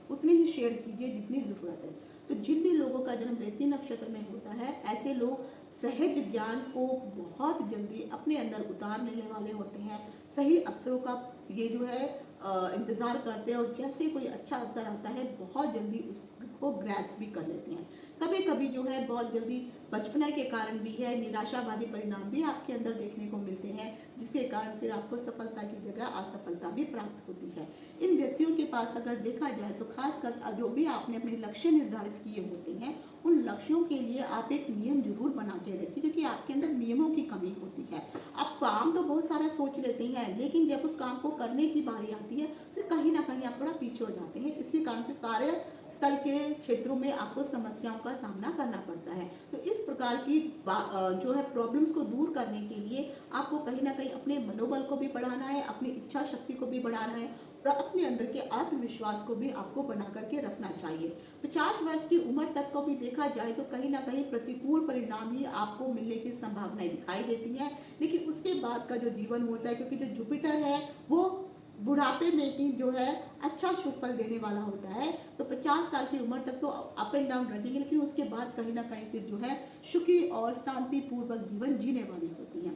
उतने ही शेयर कीजिए जितनी ज़रूरत है। तो जिन भी लोगों का जन्म रेवती नक्षत्र में होता है, ऐसे लोग सहज ज्ञान को बहुत जल्दी अपने अंदर उतार लेने वाले होते हैं। सही अवसरों का ये जो है इंतज़ार करते हैं और जैसे कोई अच्छा अवसर आता है बहुत जल्दी उसको ग्रैस्प भी कर लेते हैं। कभी कभी जो है बहुत जल्दी बचपना के कारण भी है निराशावादी परिणाम भी आपके अंदर देखने को मिलते हैं, जिसके कारण फिर आपको सफलता की जगह असफलता भी प्राप्त होती है। इन व्यक्तियों के पास अगर देखा जाए तो खासकर जो भी आपने अपने लक्ष्य निर्धारित किए होते हैं, उन लक्ष्यों के लिए आप एक नियम जरूर बना के रखिए, क्योंकि आपके अंदर नियमों की कमी होती है। आप काम तो बहुत सारा सोच लेते हैं, लेकिन जब उस काम को करने की बारी आती है फिर कहीं ना कहीं आप थोड़ा पीछे हो जाते हैं। इसी कारण फिर कार्यस्थल के क्षेत्रों में आपको समस्याओं का सामना करना पड़ता है। तो इस प्रकार की जो है प्रॉब्लम्स को दूर करने के लिए आपको कहीं ना कहीं अपने मनोबल को भी बढ़ाना है, अपनी इच्छा शक्ति को भी बढ़ाना है और अपने अंदर के आत्मविश्वास को भी आपको बना करके रखना चाहिए। 50 वर्ष की उम्र तक को भी देखा जाए तो कहीं ना कहीं प्रतिकूल परिणाम ही आपको मिलने की संभावनाएं दिखाई देती हैं, लेकिन उसके बाद का जो जीवन होता है, क्योंकि जो जुपिटर है वो बुढ़ापे में ही जो है अच्छा शुभ फल देने वाला होता है। तो 50 साल की उम्र तक तो अप एंड डाउन रहेंगे, लेकिन उसके बाद कहीं ना कहीं फिर जो है सुखी और शांतिपूर्वक जीवन जीने वाली होती है।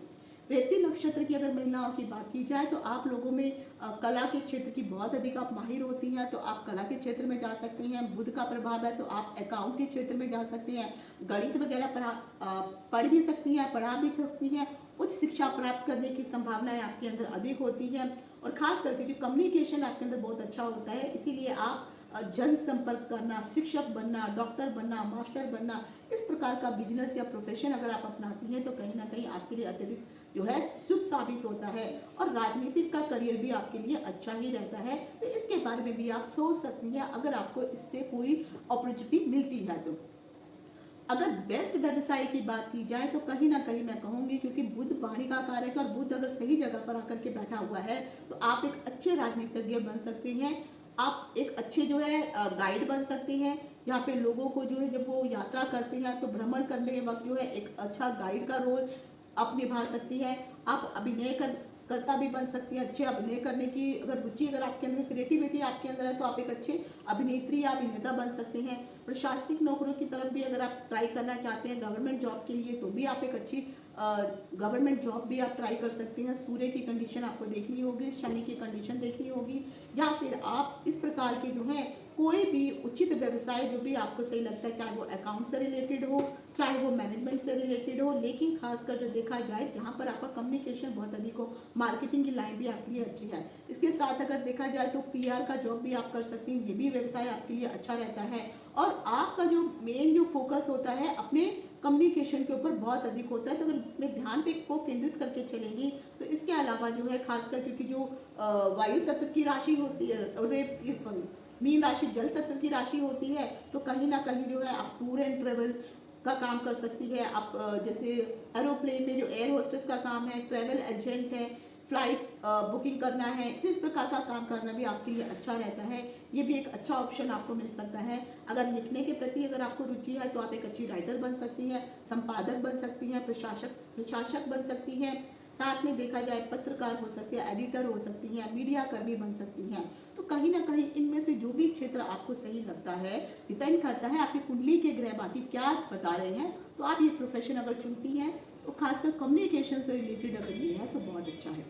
रेवती नक्षत्र की अगर महिलाओं की बात की जाए तो आप लोगों में कला के क्षेत्र की बहुत अधिक आप माहिर होती हैं, तो आप कला के क्षेत्र में जा सकते हैं। बुध का प्रभाव है तो आप अकाउंट के क्षेत्र में जा सकते हैं, गणित वगैरह पढ़ भी सकती हैं, पढ़ा भी सकती हैं। उच्च शिक्षा प्राप्त करने की संभावनाएं आपके अंदर अधिक होती हैं और खास करके जो कम्युनिकेशन आपके अंदर बहुत अच्छा होता है, इसीलिए आप जनसंपर्क करना, शिक्षक बनना, डॉक्टर बनना, मास्टर बनना, इस प्रकार का बिजनेस या प्रोफेशन अगर आप अपनाती हैं तो कहीं ना कहीं आपके लिए अत्यधिक जो है शुभ साबित होता है और राजनीतिक का करियर भी आपके लिए अच्छा ही रहता है। तो इसके बारे में भी आप सोच सकती हैं अगर आपको इससे कोई अपॉर्चुनिटी मिलती है तो। अगर बेस्ट व्यवसाय की बात की जाए तो कहीं ना कहीं मैं कहूंगी, क्योंकि बुध वाणी का कारक है और बुध अगर सही जगह पर आकर के बैठा हुआ है तो आप एक अच्छे राजनीतिज्ञ बन सकते हैं। आप एक अच्छे जो है गाइड बन सकते हैं। यहाँ पे लोगों को जो है जब वो यात्रा करते हैं तो भ्रमण करने के वक्त जो है एक अच्छा गाइड का रोल आप निभा सकती हैं। आप करता भी बन सकती हैं। अच्छे अभिनय करने की अगर रुचि अगर आपके अंदर, क्रिएटिविटी आपके अंदर है तो आप एक अच्छे अभिनेत्री या अभिनेता बन सकते हैं। प्रशासनिक नौकरियों की तरफ भी अगर आप ट्राई करना चाहते हैं गवर्नमेंट जॉब के लिए तो भी आप एक अच्छी गवर्नमेंट जॉब भी आप ट्राई कर सकते हैं। सूर्य की कंडीशन आपको देखनी होगी, शनि की कंडीशन देखनी होगी, या फिर आप इस प्रकार के जो है कोई भी उचित व्यवसाय जो भी आपको सही लगता है, चाहे वो अकाउंट से रिलेटेड हो, चाहे वो मैनेजमेंट से रिलेटेड हो, लेकिन खासकर जो देखा जाए जहाँ पर आपका कम्युनिकेशन बहुत अधिक हो, मार्केटिंग की लाइन भी आपके लिए अच्छी है। इसके साथ अगर देखा जाए तो पीआर का जॉब भी आप कर सकती हैं, ये भी व्यवसाय आपके लिए अच्छा रहता है। और आपका जो मेन जो फोकस होता है अपने कम्युनिकेशन के ऊपर बहुत अधिक होता है, तो अगर अपने ध्यान पे को केंद्रित करके चलेंगी तो इसके अलावा जो है खासकर क्योंकि जो वायु तत्व की राशि होती है, मीन राशि जल तत्व की राशि होती है, तो कहीं ना कहीं जो है आप टूर एंड ट्रेवल का काम कर सकती है। आप जैसे एरोप्लेन में जो एयर होस्टेस का काम है, ट्रेवल एजेंट है, फ्लाइट बुकिंग करना है, तो इस प्रकार का काम करना भी आपके लिए अच्छा रहता है। ये भी एक अच्छा ऑप्शन आपको मिल सकता है। अगर लिखने के प्रति अगर आपको रुचि है तो आप एक अच्छी राइटर बन सकती हैं, संपादक बन सकती हैं, प्रशासक बन सकती हैं। साथ में देखा जाए पत्रकार हो सकती है, एडिटर हो सकती हैं, मीडिया कर्मी बन सकती हैं। तो कहीं ना कहीं इनमें से जो भी क्षेत्र आपको सही लगता है, डिपेंड करता है आपकी कुंडली के ग्रह बाकी क्या बता रहे हैं, तो आप ये प्रोफेशन अगर चुनती हैं तो खासकर कम्युनिकेशन से रिलेटेड अगर ये है तो बहुत अच्छा है।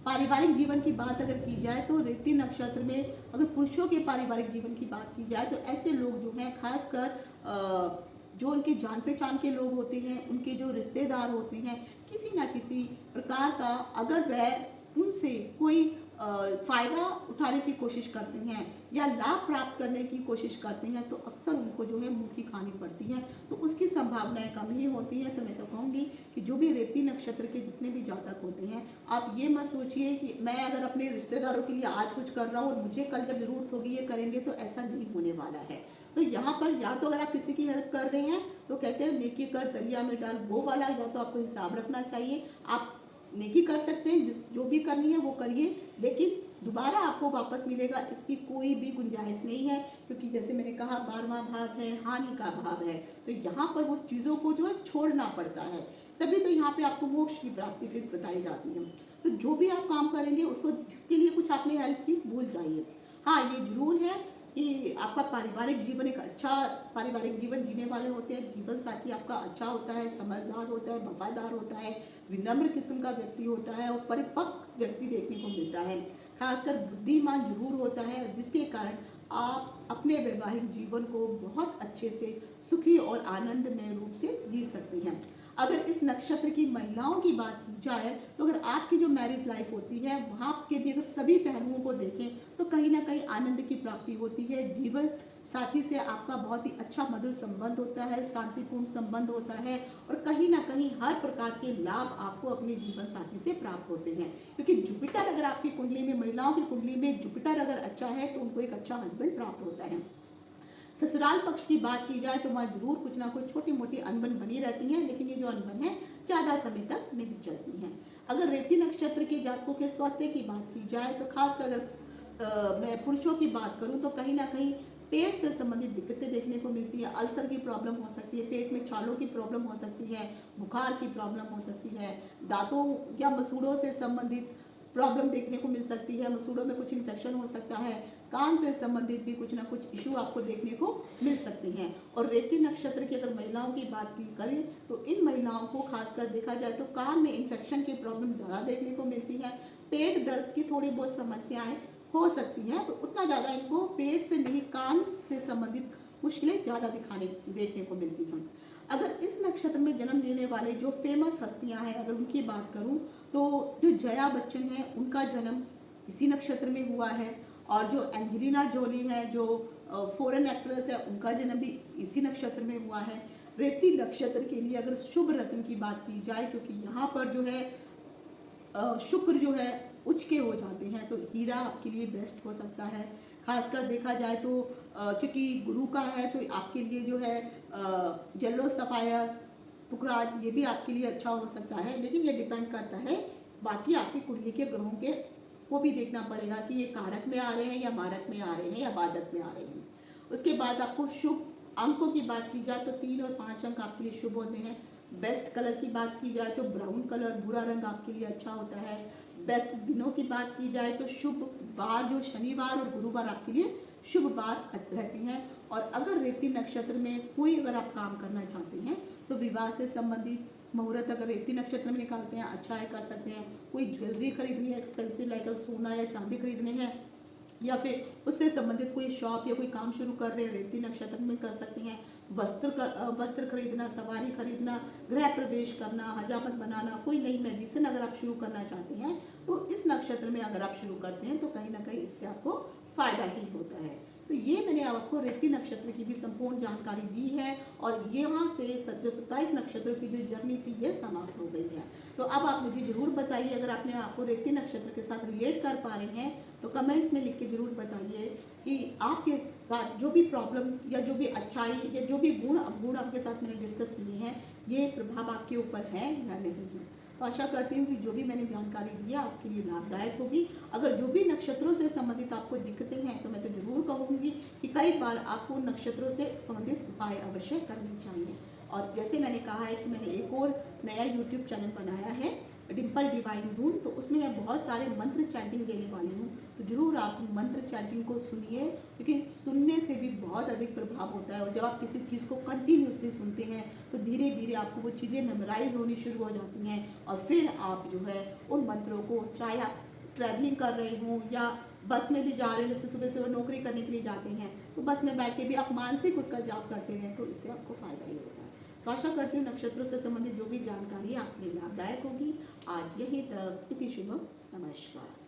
पारिवारिक जीवन की बात अगर की जाए तो रेवती नक्षत्र में अगर पुरुषों के पारिवारिक जीवन की बात की जाए तो ऐसे लोग जो हैं खासकर जो उनके जान पहचान के लोग होते हैं, उनके जो रिश्तेदार होते हैं, किसी ना किसी प्रकार का अगर वह उनसे कोई फायदा उठाने की कोशिश करते हैं या लाभ प्राप्त करने की कोशिश करते हैं तो अक्सर उनको जो है मुंह की खानी पड़ती है, तो उसकी संभावनाएं कम ही होती हैं। तो मैं तो कहूँगी कि जो भी रेवती नक्षत्र के जितने भी जातक होते हैं, आप ये मत सोचिए कि मैं अगर अपने रिश्तेदारों के लिए आज कुछ कर रहा हूँ और मुझे कल जब जरूरत होगी ये करेंगे, तो ऐसा नहीं होने वाला है। तो यहाँ पर या तो अगर आप किसी की हेल्प कर रहे हैं तो कहते हैं नेकी कर दरिया में डाल, वो वाला या तो आपको हिसाब रखना चाहिए। आप नेकी कर सकते हैं, जो भी करनी है वो करिए, लेकिन दोबारा आपको वापस मिलेगा इसकी कोई भी गुंजाइश नहीं है, क्योंकि जैसे मैंने कहा 12वां भाव है, हानि का भाव है, तो यहाँ पर उस चीज़ों को जो है छोड़ना पड़ता है, तभी तो यहाँ पे आपको मोक्ष की प्राप्ति फिर बताई जाती है। तो जो भी आप काम करेंगे उसको, जिसके लिए कुछ आपने हेल्प की, भूल जाइए। हाँ, ये जरूर है कि आपका पारिवारिक जीवन एक अच्छा पारिवारिक जीवन जीने वाले होते हैं, जीवन साथी आपका अच्छा होता है, समझदार होता है, वफादार होता है, विनम्र किस्म का व्यक्ति होता है और परिपक्व व्यक्ति देखने को मिलता है। खासकर बुद्धिमान जरूर होता है, जिसके कारण आप अपने वैवाहिक जीवन को बहुत अच्छे से सुखी और आनंदमय रूप से जी सकती हैं। अगर इस नक्षत्र की महिलाओं की बात की जाए तो अगर आपकी जो मैरिज लाइफ होती है वहाँ के भी अगर सभी पहलुओं को देखें तो कहीं ना कहीं आनंद की प्राप्ति होती है। जीवन साथी से आपका बहुत ही अच्छा मधुर संबंध होता है, शांतिपूर्ण संबंध होता है और कहीं ना कहीं हर प्रकार के लाभ आपको अपने जीवन साथी से प्राप्त होते हैं, क्योंकि जुपिटर अगर आपकी कुंडली में, महिलाओं की कुंडली में जुपिटर अगर अच्छा है तो उनको एक अच्छा हस्बैंड प्राप्त होता है। ससुराल पक्ष की बात की जाए तो वहाँ जरूर कुछ ना कुछ छोटी मोटी अनबन बनी रहती हैं, लेकिन ये जो अनबन है ज़्यादा समय तक नहीं चलती हैं। अगर रेवती नक्षत्र के जातकों के स्वास्थ्य की बात की जाए तो खासकर अगर मैं पुरुषों की बात करूँ तो कहीं ना कहीं पेट से संबंधित दिक्कतें देखने को मिलती है। अल्सर की प्रॉब्लम हो सकती है, पेट में छालों की प्रॉब्लम हो सकती है, बुखार की प्रॉब्लम हो सकती है, दांतों या मसूड़ों से संबंधित प्रॉब्लम देखने को मिल सकती है, मसूड़ों में कुछ इन्फेक्शन हो सकता है, कान से संबंधित भी कुछ ना कुछ इशू आपको देखने को मिल सकते हैं। और रेवती नक्षत्र की अगर महिलाओं की बात की करें तो इन महिलाओं को खासकर देखा जाए तो कान में इन्फेक्शन की प्रॉब्लम ज़्यादा देखने को मिलती है, पेट दर्द की थोड़ी बहुत समस्याएं हो सकती हैं, तो उतना ज़्यादा इनको पेट से नहीं कान से संबंधित मुश्किलें ज़्यादा देखने को मिलती हैं। अगर इस नक्षत्र में जन्म लेने वाले जो फेमस हस्तियां हैं अगर उनकी बात करूं तो जो जया बच्चन है उनका जन्म इसी नक्षत्र में हुआ है, और जो एंजेलिना जोली है जो फॉरेन एक्ट्रेस है उनका जन्म भी इसी नक्षत्र में हुआ है। रेवती नक्षत्र के लिए अगर शुभ रत्न की बात की जाए, क्योंकि यहाँ पर जो है शुक्र जो है उच्च के हो जाते हैं, तो हीरा आपके लिए बेस्ट हो सकता है। खासकर देखा जाए तो क्योंकि गुरु का है तो आपके लिए जो है येलो सफायर पुखराज ये भी आपके लिए अच्छा हो सकता है, लेकिन ये डिपेंड करता है बाकी आपकी कुंडली के ग्रहों के को भी देखना पड़ेगा कि ये कारक में आ रहे हैं या मारक में आ रहे हैं या बाधक में आ रहे हैं। उसके बाद आपको शुभ अंकों की बात की जाए तो 3 और 5 अंक आपके लिए शुभ होते हैं। बेस्ट कलर की बात की जाए तो ब्राउन कलर भूरा रंग आपके लिए अच्छा होता है। बेस्ट दिनों की बात की जाए तो शुभ वार जो शनिवार और गुरुवार आपके लिए शुभ वार रहते हैं। और अगर रेवती नक्षत्र में कोई अगर आप काम करना चाहते हैं तो विवाह से संबंधित मुहूर्त अगर रेवती नक्षत्र में निकालते हैं अच्छा है, कर सकते हैं। कोई ज्वेलरी खरीदनी है एक्सपेंसिव लाइक सोना या चांदी खरीदने हैं या फिर उससे संबंधित कोई शॉप या कोई काम शुरू कर रहे हैं रेवती नक्षत्र में कर सकते हैं। वस्त्र खरीदना, सवारी खरीदना, गृह प्रवेश करना, हजामत बनाना, कोई नई मेडिसिन अगर आप शुरू करना चाहते हैं तो इस नक्षत्र में अगर आप शुरू करते हैं तो कहीं ना कहीं इससे आपको फायदा ही होता है। तो ये मैंने आपको रेवती नक्षत्र की भी संपूर्ण जानकारी दी है और यहाँ से जो 27 नक्षत्रों की जो जर्नी थी ये समाप्त हो गई है। तो अब आप मुझे जरूर बताइए अगर आपको रेवती नक्षत्र के साथ रिलेट कर पा रहे हैं तो कमेंट्स में लिख के जरूर बताइए कि आपके साथ जो भी प्रॉब्लम या जो भी अच्छाई या जो भी गुण अवगुण आपके साथ मैंने डिस्कस किए हैं ये प्रभाव आपके ऊपर है या नहीं है। तो आशा करती हूँ कि जो भी मैंने जानकारी दी है आपके लिए लाभदायक होगी। अगर जो भी नक्षत्रों से संबंधित आपको दिक्कतें हैं तो मैं तो जरूर कहूँगी कि कई बार आपको नक्षत्रों से संबंधित उपाय अवश्य करने चाहिए। और जैसे मैंने कहा है कि मैंने एक और नया यूट्यूब चैनल बनाया है डिम्पल डिवाइन धून, तो उसमें मैं बहुत सारे मंत्र चैंटिंग देने वाली हूँ। तो जरूर आप मंत्र चैंटिंग को सुनिए क्योंकि सुनने से भी बहुत अधिक प्रभाव होता है। और जब आप किसी चीज़ को कंटिन्यूसली सुनते हैं तो धीरे धीरे आपको वो चीज़ें मेमोराइज होनी शुरू हो जाती हैं और फिर आप जो है उन मंत्रों को, चाहे आप ट्रैवलिंग कर रहे हों या बस में भी जा रहे हैं, जैसे सुबह सुबह नौकरी करने के लिए जाते हैं तो बस में बैठ के भी आप मानसिक उसका जाप करते रहें तो इससे आपको फायदा ही होता है। तो आशा करती हूँ नक्षत्रों से संबंधित जो भी जानकारी आपके लिए लाभदायक होगी। आज यही तक, इति शुभम, नमस्कार।